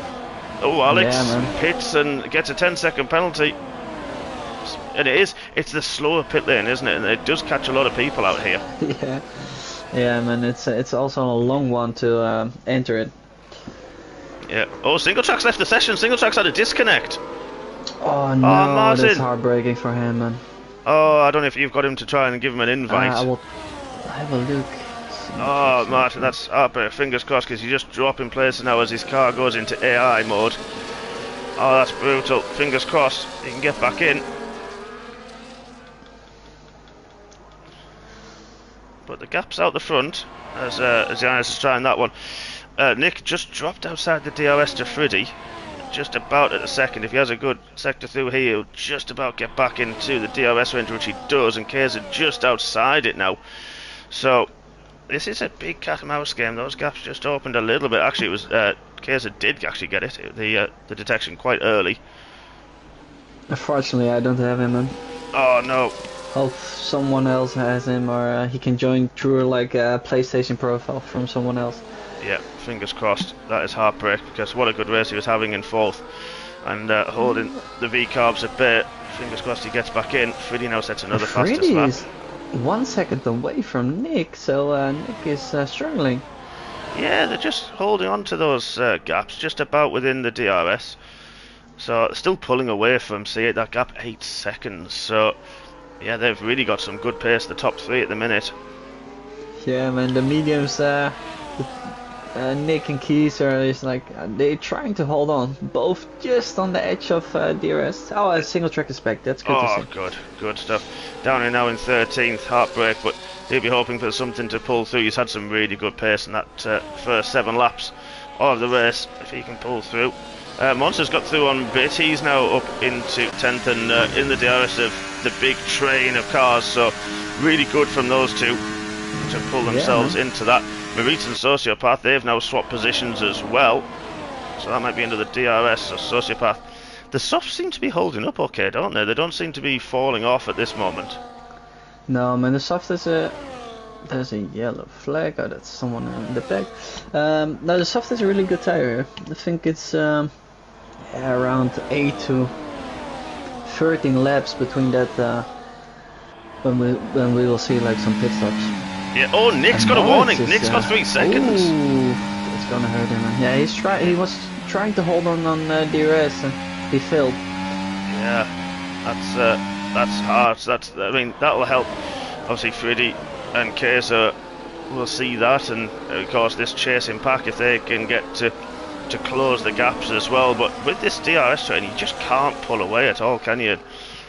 Oh, Alex pits and gets a 10-second penalty. And it's the slower pit lane, isn't it? And it does catch a lot of people out here. Yeah, man. It's also a long one to enter it. Yeah. Oh, Single Track's left the session. Single Track's had a disconnect. Oh no, Martin. that's heartbreaking for him, man. Oh, I don't know if you've got him to try and give him an invite. I will have a look. Oh, Martin, that's heartbreaking. Fingers crossed, because you just drop in place now as his car goes into AI mode. Oh, that's brutal. Fingers crossed he can get back in. But the gap's out the front as Giannis is trying that one. Nick just dropped outside the DRS to Friddy. Just about at a second. If he has a good sector through here, he'll just about get back into the DRS range, which he does, and Kayser just outside it now. So this is a big cat and mouse game. Those gaps just opened a little bit. Actually, it was Kayser did actually get it, the detection quite early. Unfortunately, I don't have him, man. Oh no. Hope someone else has him, or he can join through like a PlayStation profile from someone else. Yeah, fingers crossed. That is heartbreak, because what a good race he was having in 4th, and holding the V-carbs at bay. Fingers crossed he gets back in. Friddy now sets another fastest lap. Is 1 second away from Nick, so Nick is struggling. Yeah, they're just holding on to those gaps, just about within the DRS. So still pulling away from C8. That gap 8 seconds. So yeah, they've really got some good pace. The top 3 at the minute. Yeah, man. The mediums. Nick and Keys are just like they're trying to hold on, both just on the edge of DRS. Oh, a Single Track is back. That's good to see. Good stuff. Down here now in 13th, heartbreak, but he'll be hoping for something to pull through. He's had some really good pace in that first 7 laps of the race. If he can pull through, Monster's got through on Bit. He's now up into 10th and in the DRS of the big train of cars. So really good from those two to pull themselves into that. Maritz and Sociopath, they've now swapped positions as well, so that might be into the DRS. So Sociopath, the softs seem to be holding up okay, don't they? They don't seem to be falling off at this moment. No, man, the soft is there's a yellow flag. Oh, that's someone in the back. No, the soft is a really good tire. I think it's around 8 to 13 laps between that. When we will see like some pit stops. Yeah. Oh, Nick's got a warning. Nick's got 3 seconds. Ooh, it's gonna hurt him. Man. Yeah, he was trying to hold on DRS and he failed. Yeah, that's hard. I mean, that'll help. Obviously, Friddy and Kayser will see that, and of course this chasing pack, if they can get to close the gaps as well. But with this DRS train, you just can't pull away at all, can you?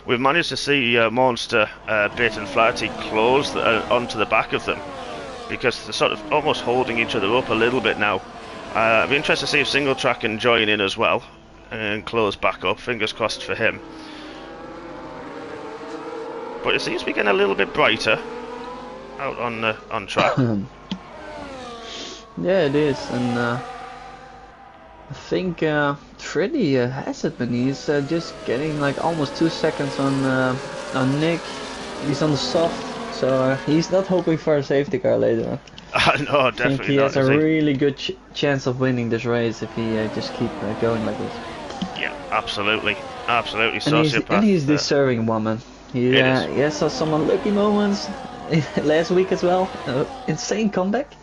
We've managed to see Monster, Bit and Flaherty close onto the back of them, because they're sort of almost holding each other up a little bit now. I'd be interested to see if Single Track can join in as well and close back up. Fingers crossed for him. but it seems to be getting a little bit brighter out on track. Yeah, it is, and I think Freddy has it, but he's just getting like almost 2 seconds on Nick. He's on the soft, so he's not hoping for a safety car later on. No, I definitely think he not. has a really good chance of winning this race if he just keep going like this. Yeah, absolutely, absolutely. And he's deserving one, man. He has some unlucky moments last week as well. Insane comeback.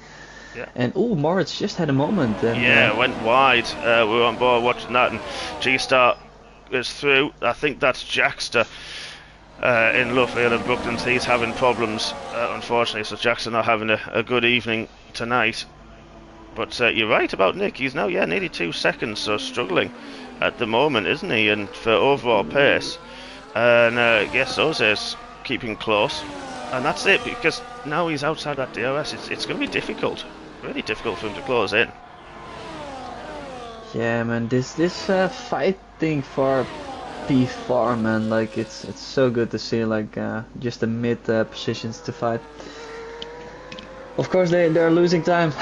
Yeah. And Moritz just had a moment. And, went wide. We were on board watching that, and G-Star is through. I think that's Jackster in Luffield and Brooklands. He's having problems, unfortunately, so Jackster not having a good evening tonight. But you're right about Nick. He's now, nearly 2 seconds, so struggling at the moment, isn't he? And for overall pace. And yes, Jose's keeping close. And that's it, because now he's outside that DRS. It's going to be difficult. Really difficult for him to close in. Yeah, man, this fighting for P4, man, like it's so good to see, like just the mid positions to fight. Of course, they're losing time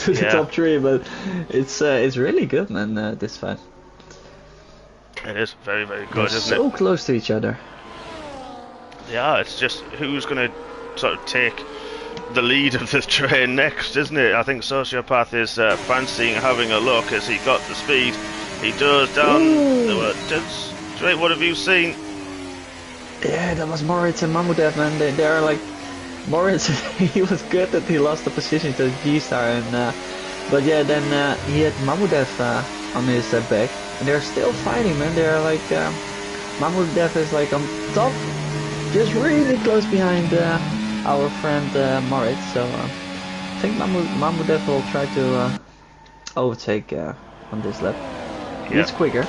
to the top 3, but it's really good, man. This fight. It is very, very good, they're isn't it? So close to each other. Yeah, it's just who's going to sort of take the lead of this train next, isn't it? I think Sociopath is fancying having a look as he got the speed. He does down the straight. What have you seen? Yeah, that was Moritz and Mahmudev, man. They're like Moritz. He was good that he lost the position to G-Star, and but yeah, then he had Mahmudev on his back, and they're still fighting, man. They're like Mahmudev is like on top, just really close behind our friend Moritz, so I think Mahmudev will try to overtake on this lap. It's quicker.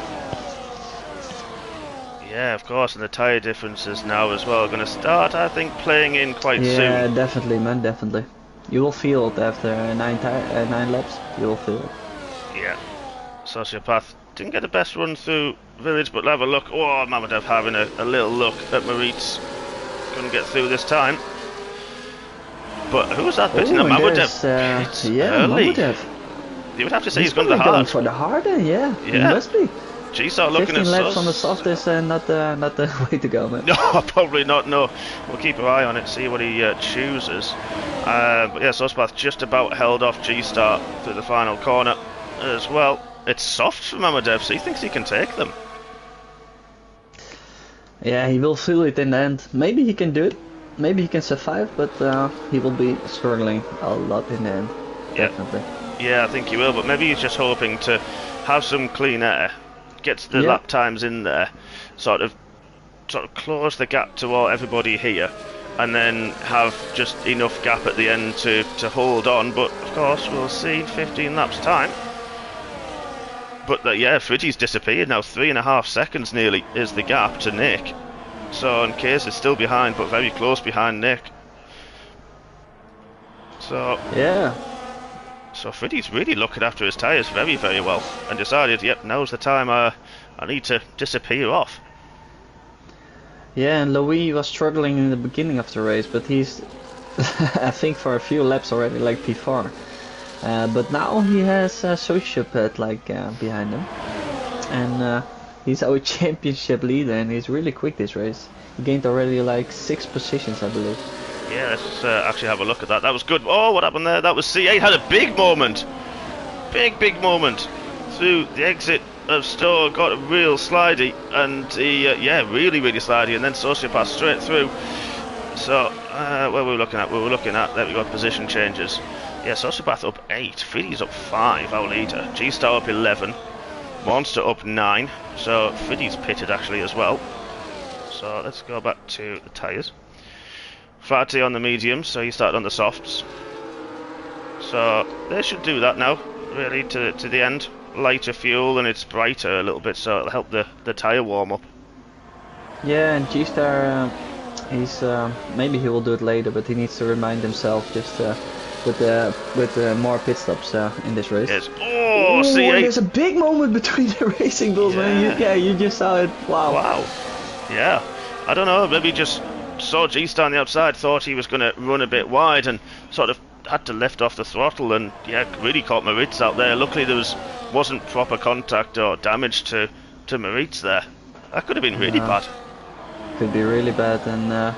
Yeah, of course, and the tyre differences now as well are going to start, I think, playing in quite soon. Yeah, definitely, man, definitely. You will feel it after 9 laps. You will feel it. Yeah. Sociopath didn't get the best run through Village, but have a look. Oh, Mahmudev having a little look at Moritz. Couldn't get through this time. But who was that pitting at Mahmudev? Early. Mahmudev. You would have to say he's gone to the hard. Going for the hard, yeah. He must be. G-Star looking 15 at laps on the soft is not the way to go, man. No, probably not, no. We'll keep our eye on it, see what he chooses. But yeah, Sociopath just about held off G-Star through the final corner as well. It's soft for Mahmudev, so he thinks he can take them. Yeah, he will feel it in the end. Maybe he can do it. Maybe he can survive, but he will be struggling a lot in the end. Yeah. Definitely. Yeah, I think he will, but maybe he's just hoping to have some clean air, get the lap times in there, sort of close the gap to everybody here, and then have just enough gap at the end to hold on. But of course, we'll see in 15 laps time. But Fridgey's disappeared now. 3.5 seconds nearly is the gap to Nick. So, and Case is still behind, but very close behind Nick. So So Friddy's really looking after his tyres very, very well, and decided, now's the time I need to disappear off. Yeah, and Louis was struggling in the beginning of the race, but he's, I think, for a few laps already, like P4. But now he has Sociopath behind him, and he's our championship leader, and he's really quick this race. He gained already like 6 positions, I believe. Yeah, let's actually have a look at that. That was good. Oh, what happened there? That was C8 had a big moment. Big moment. Through the exit of Stowe, got a real slidey. And he, really slidey. And then Sociopath straight through. So, where were we looking at? We were looking at, there we go, position changes. Yeah, Sociopath up 8. Fiddy's up 5, our leader. G-Star up 11. Monster up 9. So, Fiddy's pitted actually as well. So, let's go back to the tyres. Fatty on the mediums, so he started on the softs. So they should do that now, really, to the end. Lighter fuel and it's brighter a little bit, so it'll help the tyre warm up. Yeah, and G-Star, he's maybe he will do it later, but he needs to remind himself just with more pit stops in this race. Yes. Oh, C8. There's a big moment between the racing bulls, man. You just saw it. Wow. Yeah. I don't know, maybe just saw G-Star on the outside, thought he was going to run a bit wide and sort of had to lift off the throttle and, yeah, really caught Moritz out there. Luckily there wasn't proper contact or damage to Moritz there. That could have been really bad. Could be really bad, and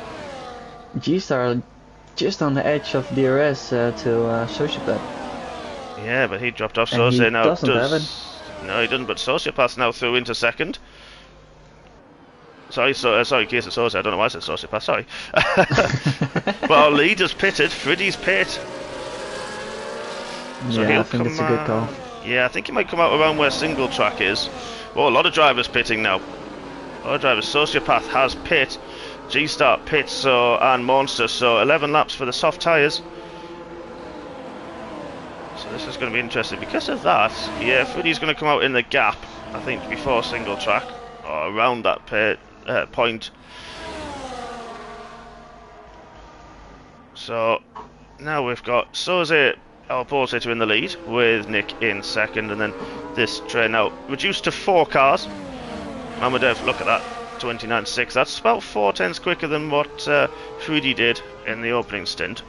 G-Star just on the edge of DRS to Sociopath. Yeah, but he dropped off. And Soze he now doesn't have it. No, he doesn't, but Sociopath now through into second. Sorry, Keith and Soze, I don't know why I said Sociopath, sorry. But our leader's pitted, Friddy's pit. So yeah, he'll I think come it's a good call. Yeah, I think he might come out around where single track is. Oh, a lot of drivers pitting now. A lot of drivers. Sociopath has pit, G-Star pit, and Monster, so 11 laps for the soft tyres. So this is going to be interesting. Because of that, yeah, Friddy's going to come out in the gap, I think, before single track, or around that point. So now we've got Soze, our pole sitter, in the lead, with Nick in second, and then this train now reduced to 4 cars. Mamadev, look at that, 29.6. That's about 4 tenths quicker than what Friddy did in the opening stint.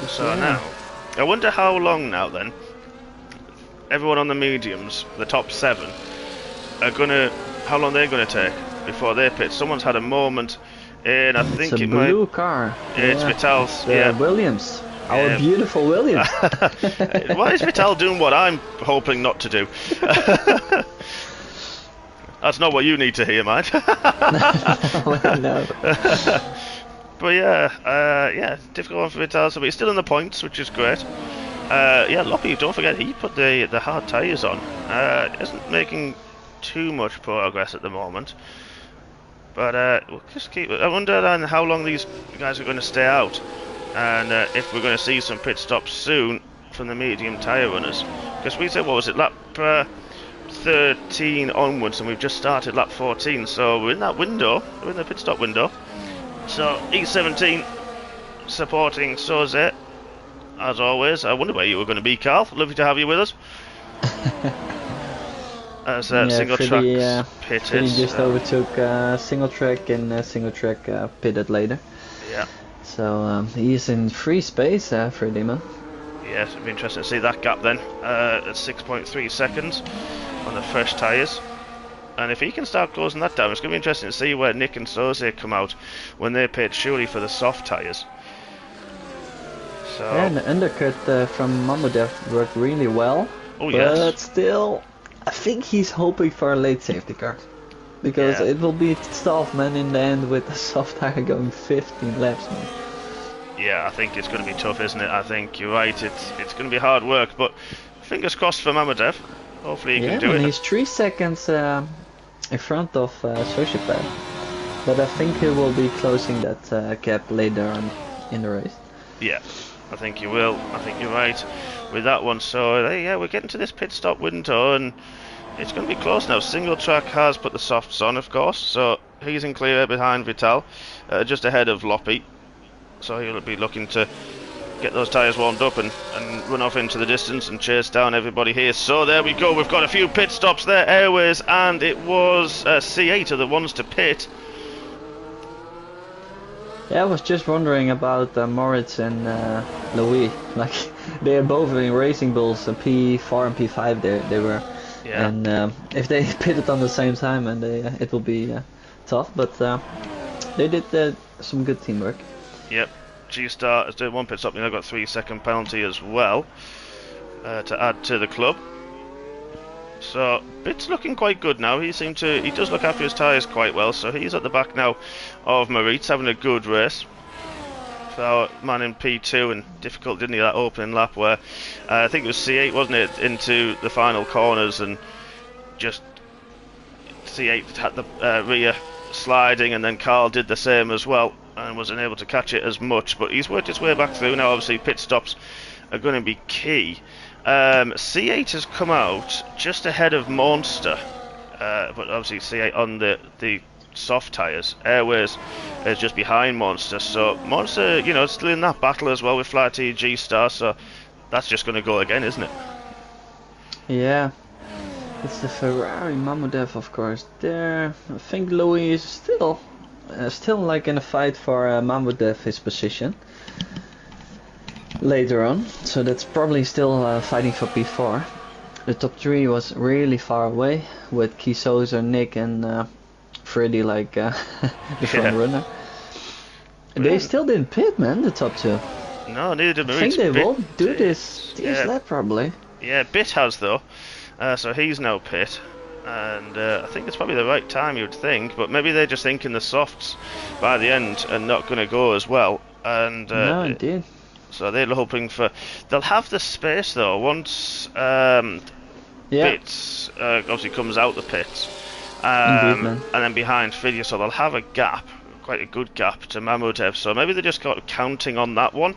So now, I wonder how long now then, everyone on the mediums, the top 7, are gonna, how long they're gonna take before they pit. Someone's had a moment in, I think it's a blue car. It's Vital's, Williams. Our beautiful Williams. Why is Vital doing what I'm hoping not to do? That's not what you need to hear, mate. Well, no. But yeah, difficult one for Vital, but he's still in the points, which is great. Yeah, Loppy, don't forget, he put the hard tyres on. Isn't making too much progress at the moment. But we'll just keep. I wonder then how long these guys are going to stay out, and if we're going to see some pit stops soon from the medium tyre runners. Because we said, what was it, lap 13 onwards, and we've just started lap 14, so we're in that window, we're in the pit stop window. So E17 supporting Soze, as always. I wonder where you were going to be, Carl. Lovely to have you with us. As single track pitted. He just overtook single track, and single track pitted later. Yeah. So he's in free space, Freddy, man. Yes, it'd be interesting to see that gap then. At 6.3 seconds on the fresh tyres. And if he can start closing that down, it's going to be interesting to see where Nick and Soze come out when they pit, surely for the soft tyres. So, yeah, and the undercut from Mamodev worked really well. Oh, yes. But still, I think he's hoping for a late safety car. Because it will be tough, man, in the end with the soft tire going 15 laps, man. Yeah, I think it's going to be tough, isn't it? I think you're right, it's going to be hard work, but fingers crossed for Mamodev. Hopefully he can do it. He's 3 seconds in front of Sociopath. But I think he will be closing that gap later on in the race. Yeah, I think you will. I think you're right with that one. So, yeah, we're getting to this pit stop window, and it's going to be close now. Single track has put the softs on, of course, so he's in clear behind Vital, just ahead of Loppy. So he'll be looking to get those tyres warmed up and run off into the distance and chase down everybody here. So there we go, we've got a few pit stops there, Airways, and it was C8 are the ones to pit. Yeah, I was just wondering about Moritz and Louis. Like, they are both in Racing Bulls, P4 and P5 they were. Yeah. And if they pitted on the same time, and it will be tough, but they did some good teamwork. Yep. G-Star is doing one pit stop, and they've got 3-second penalty as well to add to the club. So Bit's looking quite good now. He does look after his tyres quite well. So he's at the back now of Moritz, having a good race. For our man in P2, and difficult, didn't he, that opening lap where I think it was C8, wasn't it, into the final corners, and just C8 had the rear sliding, and then Carl did the same as well and wasn't able to catch it as much, but he's worked his way back through. Now obviously pit stops are going to be key. C8 has come out just ahead of Monster, but obviously C8 on the soft tyres. Airways is just behind Monster, so Monster, you know, still in that battle as well with Fly T G-Star, so that's just going to go again, isn't it? Yeah, It's the Ferrari Mamudev, of course. There, I think Louis is still like in a fight for Mamudev his position later on. So that's probably still fighting for P4. The top 3 was really far away with Kisoza, Nick, and Freddy like the front runner. They still didn't pit, man. The top 2. No, neither did Maritz. I think they will do this lap probably. Yeah, Bit has though. So he's no pit, and I think it's probably the right time, you'd think, but maybe they're just thinking the softs by the end are not going to go as well, and no, indeed. So they're hoping for. They'll have the space though once Bits obviously comes out the pits, Indeed, man. and then behind Fidya, so they'll have a gap, quite a good gap to Mamudev. So maybe they just got counting on that one.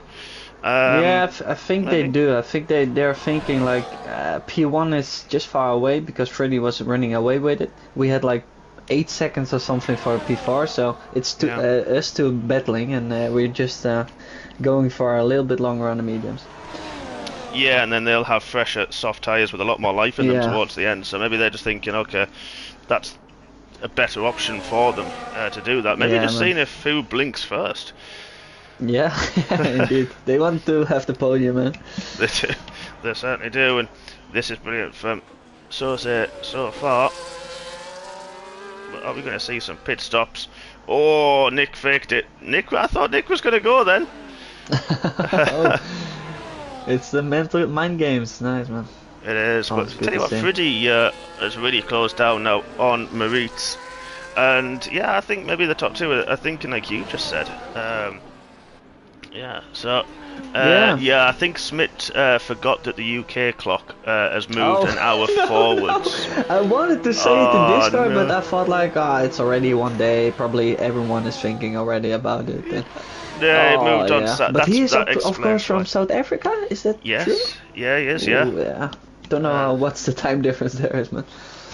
I think maybe. They do. I think they're thinking like P1 is just far away because Freddy was running away with it. We had like 8 seconds or something for P4, so it's us two battling, and we're just going for a little bit longer on the mediums. Yeah, and then they'll have fresher soft tyres with a lot more life in them towards the end. So maybe they're just thinking, okay, that's a better option for them to do that. Maybe just seeing if who blinks first. Yeah, indeed. They want to have the podium, man. They do. They certainly do, and this is brilliant from Sose so far. But are we going to see some pit stops? Oh, Nick faked it. I thought Nick was going to go then. It's the mental mind games. Nice, man. It is. But tell you what, Freddy has really closed down now on Maritz. And yeah, I think maybe the top 2 are thinking like you just said. I think Smith forgot that the UK clock has moved an hour forwards. I wanted to say it in Discord, but I thought like, it's already one day. Probably everyone is thinking already about it. And it moved on. But he is, of course, from South Africa. Is that true? Yeah, he is. Yeah. Ooh, yeah. Don't know what's the time difference there is, man.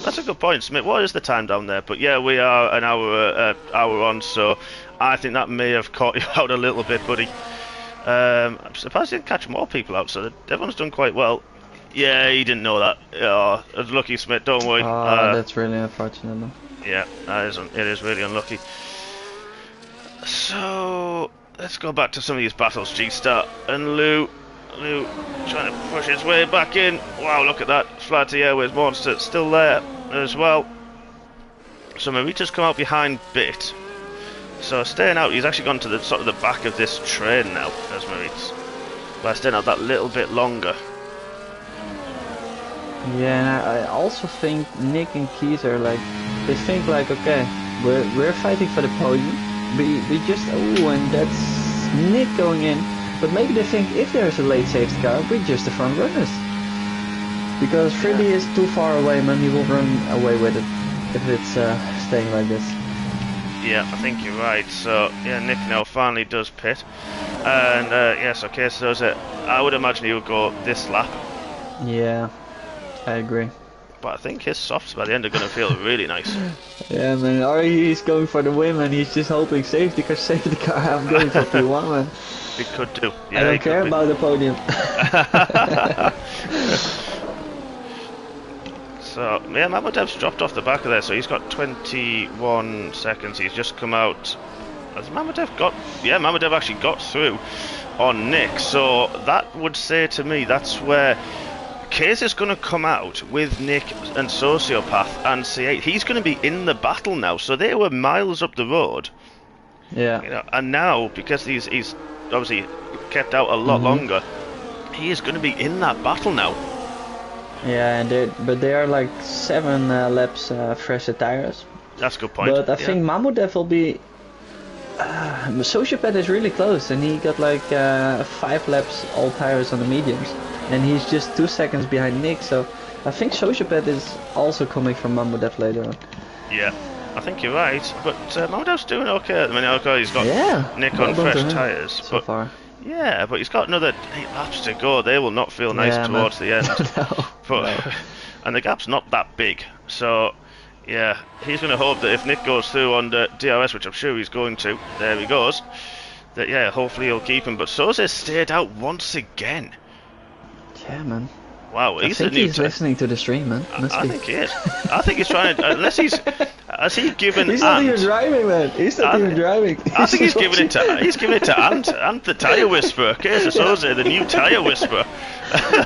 That's a good point, Smith. What is the time down there? But yeah, we are an hour on, so I think that may have caught you out a little bit, buddy. I'm surprised he didn't catch more people out, so everyone's done quite well. Yeah, he didn't know that. Oh, lucky Smith, don't worry. That's really unfortunate, man. Yeah, it is really unlucky. So, let's go back to some of these battles. G-Star and Lou trying to push his way back in. Wow, look at that. Flatty Airways Monster still there as well. So Marita's come out behind Bit. So staying out, he's actually gone to the sort of the back of this train now, as Maritz. By staying out that little bit longer. Yeah, I also think Nick and Keys are like, they think like, okay, we're fighting for the podium. We just, and that's Nick going in. But maybe they think if there's a late safety car, we're just the front runners. Because Freddy is too far away, man. He will run away with it if it's staying like this. Yeah, I think you're right. So, yeah, Nick now finally does pit. And, yes, okay, so I would imagine he would go this lap. Yeah, I agree. But I think his softs by the end are going to feel really nice. Yeah, man, or he's going for the win, and he's just hoping safety car, I'm going for P1, man. He could do. Yeah, I don't care about the podium. So, yeah, Mamudev's dropped off the back of there, so he's got 21 seconds. He's just come out. Has Mamudev got... Yeah, Mamudev actually got through on Nick, so that would say to me that's where Case is going to come out with Nick and Sociopath and C8. He's going to be in the battle now, so they were miles up the road. Yeah. You know, and now, because he's obviously kept out a lot longer, he is going to be in that battle now. Yeah, but they are like 7 laps fresher tires. That's a good point. But I think Mamudev will be... Sociopath is really close, and he got like 5 laps all tires on the mediums. And he's just 2 seconds behind Nick, so I think Sociopath is also coming from Mamudev later on. Yeah, I think you're right. But Mamudev's doing okay. I mean, okay, he's got Nick on fresh tires. So far. Yeah, but he's got another 8 laps to go. They will not feel nice towards the end. And the gap's not that big. So, yeah, he's going to hope that if Nick goes through on the DRS, which I'm sure he's going to, there he goes, that, yeah, hopefully he'll keep him. But Sosa stayed out once again. Yeah, man. Wow, I he's think a new he's listening to the stream, man. Must I be. think he is. I think he's trying to, unless he's, has he given He's not Ant? even driving, man. He's not even driving. I think he's giving it to Ant the tyre whisperer. Kees Soze, the new tyre whisperer.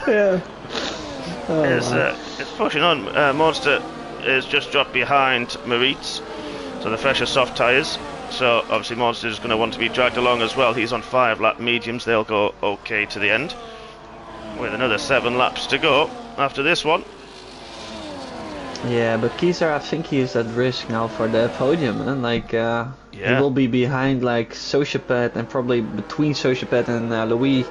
Yeah. Oh, It's pushing on. Monster is just dropped behind Maritz, so the fresher soft tyres. So obviously Monster is going to want to be dragged along as well. He's on 5 lap mediums. They'll go okay to the end, with another 7 laps to go after this one. Yeah, but Kieser, I think he's at risk now for the podium, and like he will be behind like Sociopath and probably between Sociopath and Louis.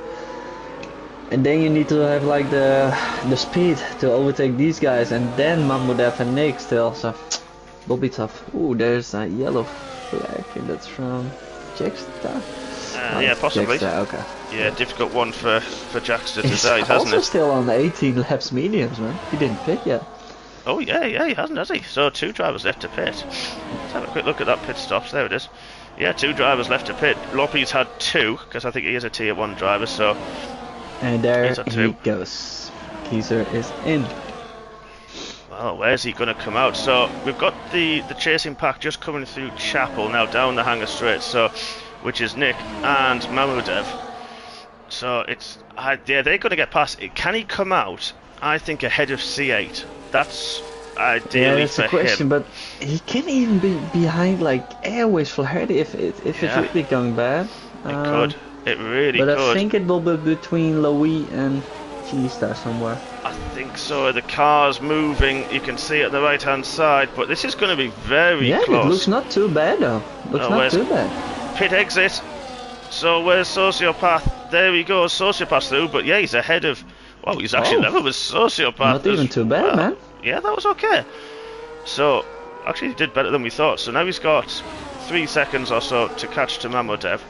And then you need to have like the speed to overtake these guys, and then Mahmoudov and Nick still, so will be tough. Ooh, there's a yellow flag, and that's from Jackster. Yeah, possibly. Jackster, okay. Yeah, difficult one for Jackster to He's decide, hasn't also it? still on the 18 laps mediums, man. He didn't pit yet. Oh yeah, he hasn't, has he? So 2 drivers left to pit. Let's have a quick look at that pit stops. There it is. Yeah, 2 drivers left to pit. Loppy's had 2, because I think he is a tier 1 driver, so... And there He's at he 2. goes. Kieser is in. Well, where's he going to come out? So we've got the chasing pack just coming through Chapel now down the Hanger Straight, so which is Nick and Mahmoudov. So it's yeah, they're going to get past. Can he come out? I think ahead of C8. That's ideally that's for a question, him. but he can even be behind like Airways Flaherty if it's really going bad. It could. It really but could. I think it will be between Louis and G-Star somewhere. I think so. The car's moving. You can see it on the right hand side, but this is going to be very close. Yeah, it looks not too bad though. Looks not too bad. Pit exit. So where's Sociopath? There he goes. Sociopath through, but yeah, he's ahead of... Well, he's actually level with Sociopath. Not even too bad, man. Yeah, that was okay. So, actually he did better than we thought. So now he's got 3 seconds or so to catch to Mahmoudov.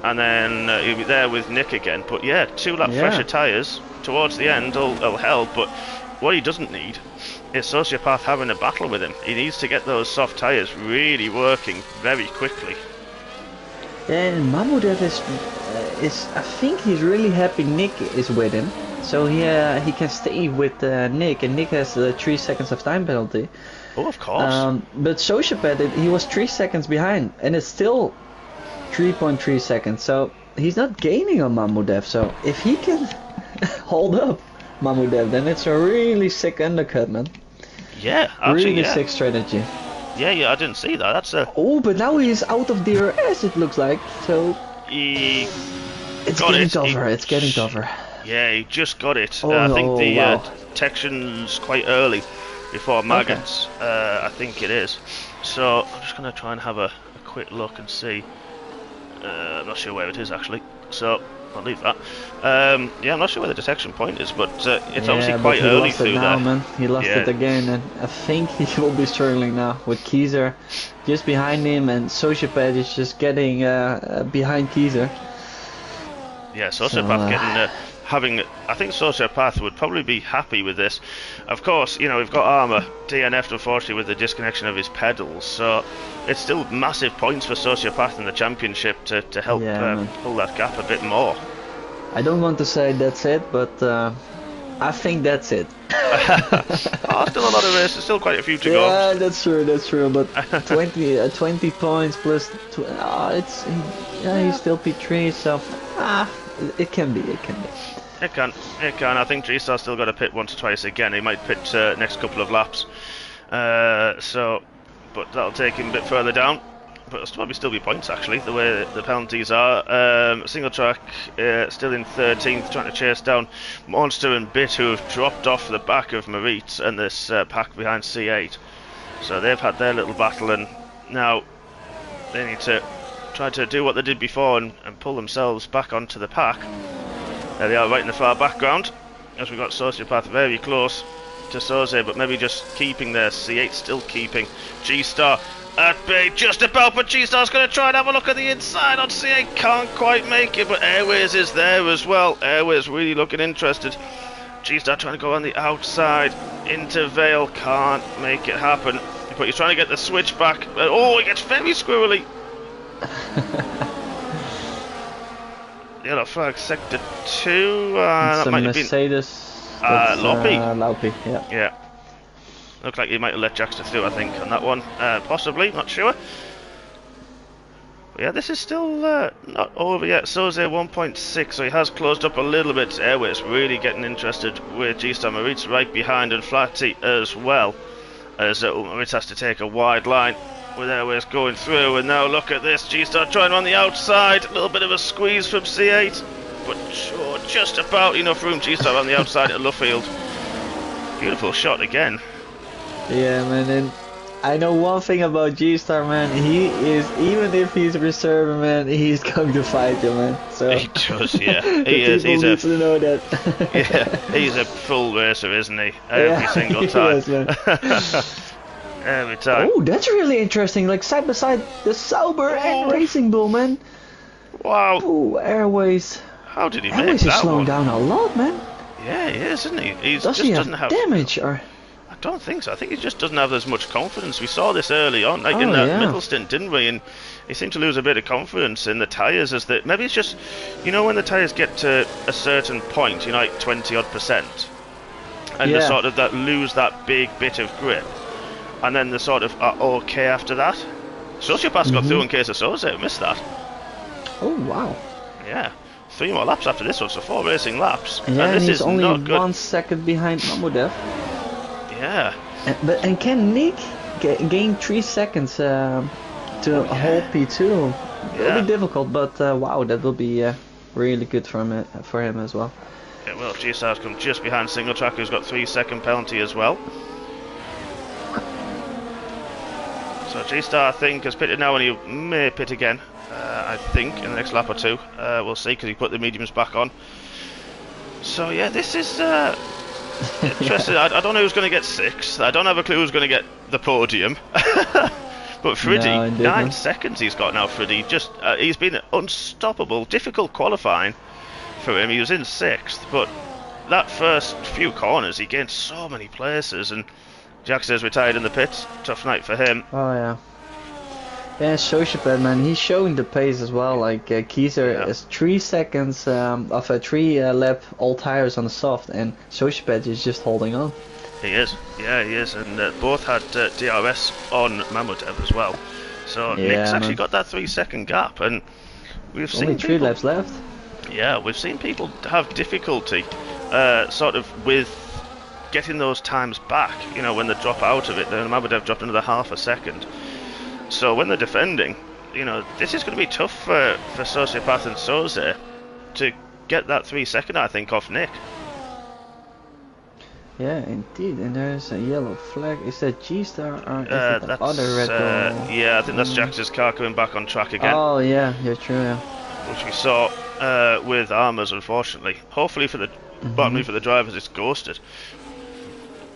And then he'll be there with Nick again. But yeah, 2 lap fresher tyres towards the end will help. But what he doesn't need is Sociopath having a battle with him. He needs to get those soft tyres really working very quickly. And Mahmoudov is I think he's really happy Nick is with him. So he can stay with Nick, and Nick has 3 seconds of time penalty. Oh, of course. But Sociopath, he was 3 seconds behind, and it's still 3.3 seconds. So he's not gaining on Mahmoudov. So if he can hold up Mahmoudov, then it's a really sick undercut, man. Yeah, actually, really sick strategy. Yeah, I didn't see that. That's a... Oh, but now he's out of DRS, it looks like. So it's getting tougher. It's getting tougher. Yeah, he just got it. Oh, I think the wow. detection's quite early before maggots. I think it is. So I'm just going to try and have a quick look and see. I'm not sure where it is actually. So I'll leave that. Yeah, I'm not sure where the detection point is, but it's obviously quite early through now, there. Man. He lost it again, and I think he will be struggling now with Kieser just behind him, and Sociopath is just getting behind Kieser. Yeah, Sociopath getting... I think Sociopath would probably be happy with this. Of course, you know, we've got Armour DNF'd unfortunately with the disconnection of his pedals, so it's still massive points for Sociopath in the championship to help pull that gap a bit more. I don't want to say that's it, but I think that's it. Still a lot of races, still quite a few to go. Yeah, that's true, but 20 points plus, he's still P3, so it can be. It can. I think G-Star's still got to pit once or twice again. He might pit next couple of laps. But that'll take him a bit further down. But it'll probably still be points actually, the way the penalties are. Single track still in 13th, trying to chase down Monster and Bit, who have dropped off the back of Maritz and this pack behind C8. So they've had their little battle, and now they need to try to do what they did before and pull themselves back onto the pack. There they are, right in the far background, as we've got Sociopath very close to Soze, but maybe just keeping there. C8 still keeping. G-Star at bay just about, but G-Star's going to try and have a look at the inside on C8. Can't quite make it, but Airways is there as well. Airways really looking interested. G-Star trying to go on the outside into Vale. Can't make it happen, but he's trying to get the switch back. Oh, it gets very squirrely. Yellow flag sector 2. It's That a might have been... Mercedes. Loppy. Loppy, yeah. Yeah. Looked like he might have let Jackster through, I think, on that one. Possibly, not sure. But yeah, this is still not over yet. Soze 1.6, so he has closed up a little bit. Airways really getting interested with G-Star. Maritz right behind, and Flatty as well. As Maritz has to take a wide line with Airways going through. And now look at this. G-Star trying on the outside. A little bit of a squeeze from C8. But sure, just about enough room. G-Star on the outside at Luffield. Beautiful shot again. Yeah, man, and I know one thing about G-Star, man. He is, even if he's a reserve, man, he's going to fight you, man. So he does, yeah. He is. He's need to know that. Yeah, he's a full racer, isn't he? Every single time. Is, man. Every time. Oh, that's really interesting. Like side by side, the Sauber and Racing Bull, man. Wow. Oh, Airways. How did he Airways make that is slowing one? down a lot, man. Yeah, he is, isn't he? Does he doesn't have damage or? I don't think so. I think he just doesn't have as much confidence. We saw this early on, like in Oh, that yeah. middle stint, didn't we? And he seemed to lose a bit of confidence in the tyres. As the maybe it's just, you know, when the tyres get to a certain point, you know, like 20% and they Yeah. sort of that lose that big bit of grip, and then they sort of are okay after that. Sociopath got through in case of Soze, missed that. Oh wow. Yeah, 3 more laps after this one, so 4 racing laps. Yeah, and this he's is only not good. 1 second behind Mamodev. Yeah. And can Nick gain 3 seconds to hold P2? It'll be difficult, but wow, that will be really good for him as well. Yeah, well, G-Star's come just behind Single Track, who's got 3-second penalty as well. So G-Star, I think, has pitted now, and he may pit again. I think in the next lap or two. We'll see, because he put the mediums back on. So yeah, this is interesting. I don't know who's going to get 6th. I don't have a clue who's going to get the podium. But Friddy, No, 9 seconds he's got now. Friddy, just he's been unstoppable. Difficult qualifying for him. He was in 6th, but that first few corners he gained so many places. And Jackster's retired in the pits. Tough night for him. Oh yeah. Yeah, Sociopath, man, he's showing the pace as well. Like Kieser is 3 seconds of a 3 lap all tires on the soft, and Sociopath is just holding on. He is, yeah, he is, and both had DRS on Mamodev as well. So Yeah, Nick's actually man. got that 3-second gap, and we've Only seen 3 people, laps left. yeah, we've seen people have difficulty, sort of with getting those times back. You know, when they drop out of it, then Mamodev dropped another half a second. So when they're defending, you know, this is going to be tough for Sociopath and Soze to get that 3-second, I think, off Nick. Yeah, indeed, and there's a yellow flag. Is that G-Star or is it the That's other Red Bull? yeah, I think that's Jax's car coming back on track again, Oh yeah, you're true. Yeah. which we saw with Armours, unfortunately. Hopefully for the bottom for the drivers, it's ghosted.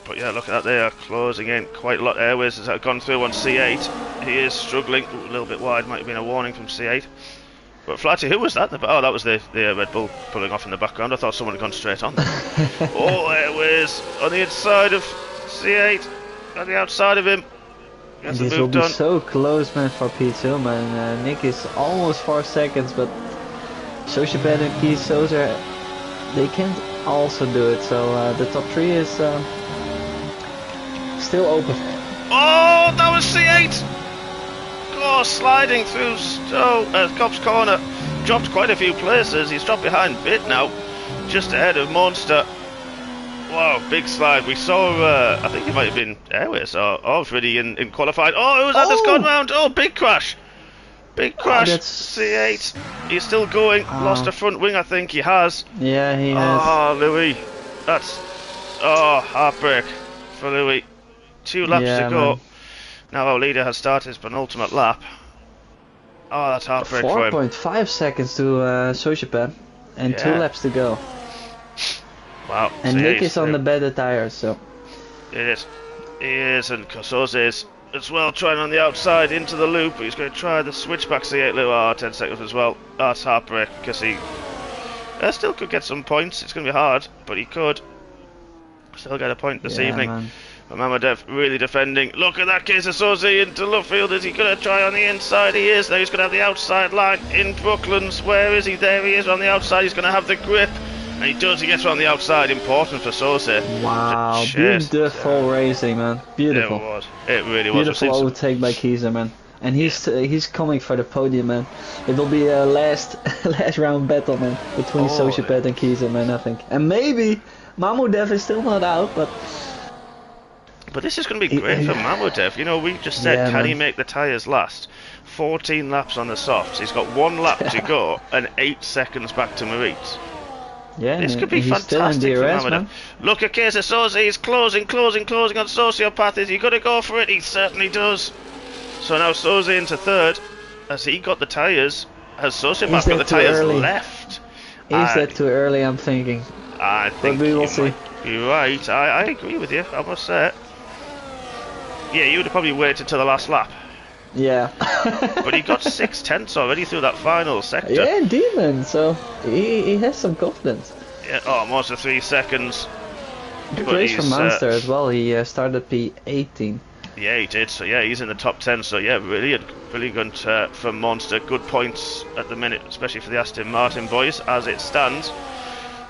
But yeah, look at that, they are closing in quite a lot. Airways has gone through on C8. He is struggling. Ooh, a little bit wide, might have been a warning from C8. But Flatty, who was that? Oh, that was the Red Bull pulling off in the background. I thought someone had gone straight on there. Oh, Airways on the inside of C8. On the outside of him. Gets the This will move be done. so close, man, for P2, man. Nick is almost 4 seconds, but Sociopath and Keith Sozer, they can't also do it. So the top 3 is still open. Oh, that was C8! Oh, sliding through Cobb's corner. Dropped quite a few places. He's dropped behind Bit now. Just ahead of Monster. Wow, big slide. We saw, I think it might have been Airways or Friddy in qualified. Oh, who was that that's gone round? Oh, big crash. Big crash. that's- C8. He's still going. Lost a front wing, I think he has. Yeah, he has. Oh, Louis. That's, heartbreak for Louis. 2 laps Yeah, to go. man. Now our leader has started his penultimate lap. Oh, that's heartbreak for him. 4.5 seconds to Sociopath, and 2 Yeah. laps to go. Wow. And C8 Nick is on through. the better tires, so. It is. He is, and Kosoze is as well trying on the outside into the loop. He's going to try the switchback C8 loop. 10 seconds as well. That's heartbreak because he still could get some points. It's going to be hard, but he could still get a point this Yeah, evening. man. But Mamodev really defending. Look at that case of Soze into Luffield. Is he going to try on the inside? He is. Now he's going to have the outside line in Brooklands. Where is he? There he is on the outside. He's going to have the grip. And he does, he gets around the outside, important for Soze. Wow, beautiful racing, man. Beautiful. It was. It really was. Beautiful overtake by Kieser, man. And he's coming for the podium, man. It will be a last round battle, man, between Sociopath and Kieser, man, I think. And maybe Mamudev is still not out, but this is going to be great for Mamudev. You know, we just said, can he make the tyres last? 14 laps on the softs. He's got 1 lap to go and 8 seconds back to Moritz. Yeah, this could be fantastic for Mamudev. Look at Kieser Soze. He's closing on Sociopath. Is he going to go for it? He certainly does. So now Soze into third. Has he got the tyres? Has Sociopath got the tyres left? Is that too early, I'm thinking. I think we will see. You're right. I agree with you, I must say. Yeah, you would have probably waited till the last lap. Yeah. But he got 6/10 already through that final sector. Yeah, indeed, man. So he has some confidence. Yeah, almost 3 seconds. Good race from Monster as well. He started P18. Yeah, he did. So yeah, he's in the top 10. So yeah, really good for Monster. Good points at the minute, especially for the Aston Martin boys as it stands.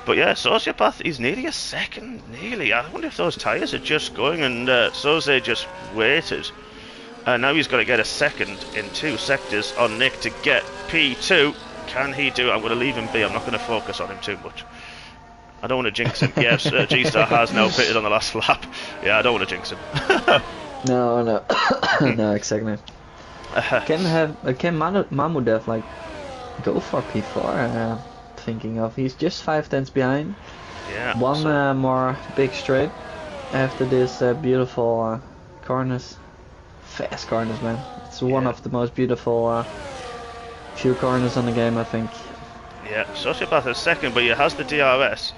But yeah, Sociopath, he's nearly a second, nearly. I wonder if those tyres are just going and Soze just waited. And now he's got to get a second in 2 sectors on Nick to get P2. Can he do it? I'm going to leave him be. I'm not going to focus on him too much. I don't want to jinx him. Yes, G-Star has now pitted on the last lap. Yeah, I don't want to jinx him. No. No, exactly. Can Mamudev like go for P4? Thinking of, he's just 5/10 behind. Yeah. One more big straight after this beautiful corners, fast corners, man. It's one of the most beautiful few corners on the game, I think. Yeah, Sociopath is second, but he has the DRS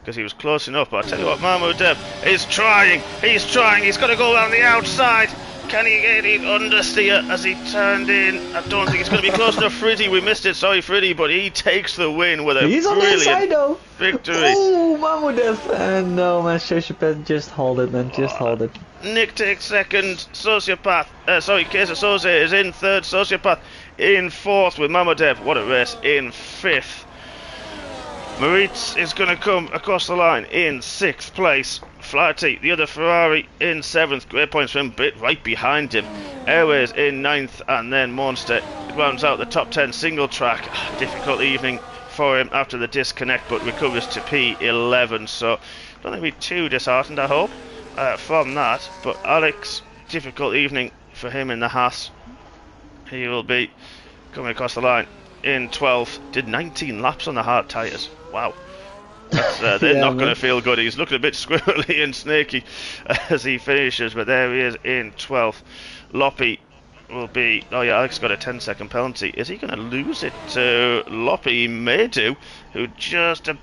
because he was close enough. But I tell you what, Mamudev is trying. He's got to go around the outside. Can he get it understeer as he turned in? I don't think it's going to be close enough. Friddy, we missed it. Sorry, Friddy, but he takes the win with a brilliant victory. Oh, Mamudev. No, man, Sociopath, just hold it, man. Just hold it. Nick takes second. Sociopath. Kieser Soze is in third. Sociopath in fourth with Mamudev. What a race. In fifth. Moritz is going to come across the line in sixth place. Flaherty, the other Ferrari, in 7th. Great points for him, bit right behind him. Airways in 9th, and then Monster rounds out the top 10 single track. Difficult evening for him after the disconnect, but recovers to P11. So, don't think we're too disheartened, I hope, from that. But Alex, difficult evening for him in the Haas. He will be coming across the line in 12th. Did 19 laps on the hard tyres. Wow. They're not going to feel good. He's looking a bit squirrely and snaky as he finishes, but there he is in 12th. Loppy will be... Oh yeah, Alex got a 10-second penalty. Is he going to lose it to Loppy? He may do, who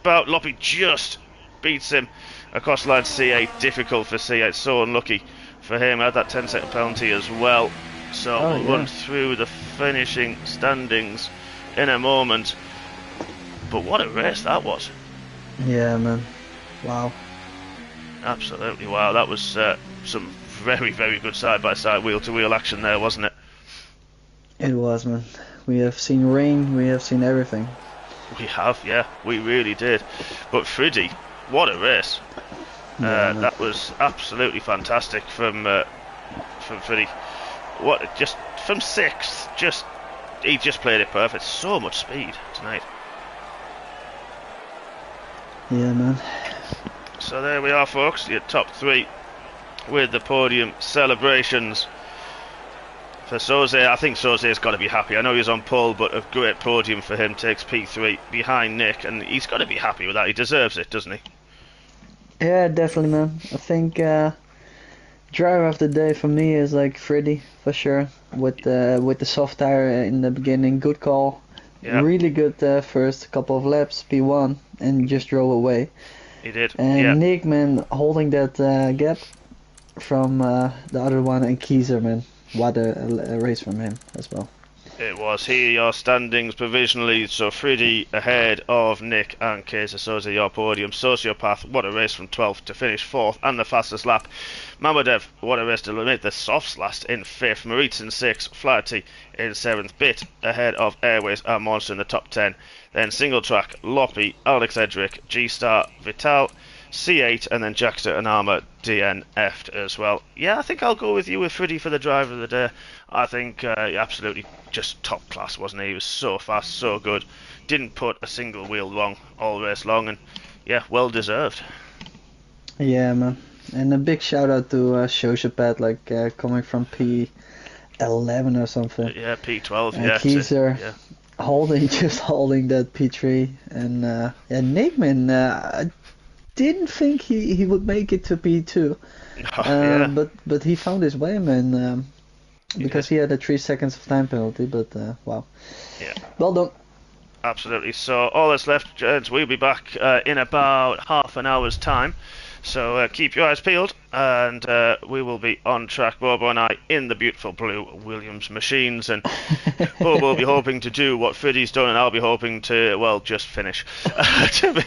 Loppy just beats him across line C8. Difficult for C8. So unlucky for him. Had that 10-second penalty as well. So we'll run through the finishing standings in a moment. But what a race that was. Yeah, man. Wow. Absolutely wow. That was some very, very good side-by-side, wheel-to-wheel action there, wasn't it? It was, man. We have seen rain, we have seen everything. We have, yeah. We really did. But Friddy, what a race. That was absolutely fantastic from Friddy. Just from 6th, he just played it perfect. So much speed tonight. Yeah, man. So there we are, folks, your top 3 with the podium celebrations for Soze. I think Soze's got to be happy. I know he's on pole, but a great podium for him. Takes P3 behind Nick, and he's got to be happy with that. He deserves it, doesn't he? Yeah, definitely, man. I think driver of the day for me is like Friddy, for sure. With the soft tire in the beginning, good call. Yeah. Really good first couple of laps, P1, and just drove away. He did. And Nick, man, holding that gap from the other one, and Kieser, man. What a race from him as well. It was. Here your standings provisionally. So Friddy ahead of Nick and Kesa Sosa, your podium. Sociopath, what a race from 12th to finish 4th and the fastest lap. Mamadev, what a race to make the softs last in 5th. Maritz in 6th. Flaherty in 7th. Bit ahead of Airways and Monster in the top 10. Then single track, Loppy, Alex Edric, G-Star, Vital, C8, and then Jaxter and Armour DNF'd as well. Yeah, I think I'll go with you with Friddy for the driver of the day. I think absolutely just top class, wasn't he? He was so fast, so good. Didn't put a single wheel wrong all race long, and yeah, well deserved. Yeah, man. And a big shout out to Sociopath, like coming from P11 or something. Yeah, P12. And yeah, he's yeah. holding that P3, and yeah, Nickman. I didn't think he would make it to P2, Yeah. but he found his way, man. Because he had a 3 seconds of time penalty, but wow. Yeah. Well done. Absolutely. So all that's left, gents, we'll be back in about half an hour's time. So keep your eyes peeled, and we will be on track, Bobo and I, in the beautiful blue Williams machines. And Bobo will be hoping to do what Friddy's done, and I'll be hoping to, well, just finish. To be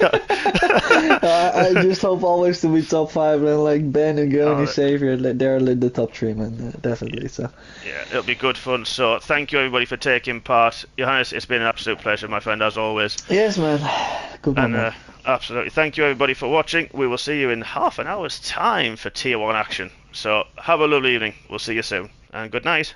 I just hope always to be top 5, and like Ben and Gurney Xavier, they're in the top 3, man, definitely. So yeah, it'll be good fun. So thank you everybody for taking part. Johannes, it's been an absolute pleasure, my friend, as always. Yes, man. Good one, man. Absolutely. Thank you everybody for watching. We will see you in half an hour's time for Tier 1 action. So have a lovely evening. We'll see you soon. And good night.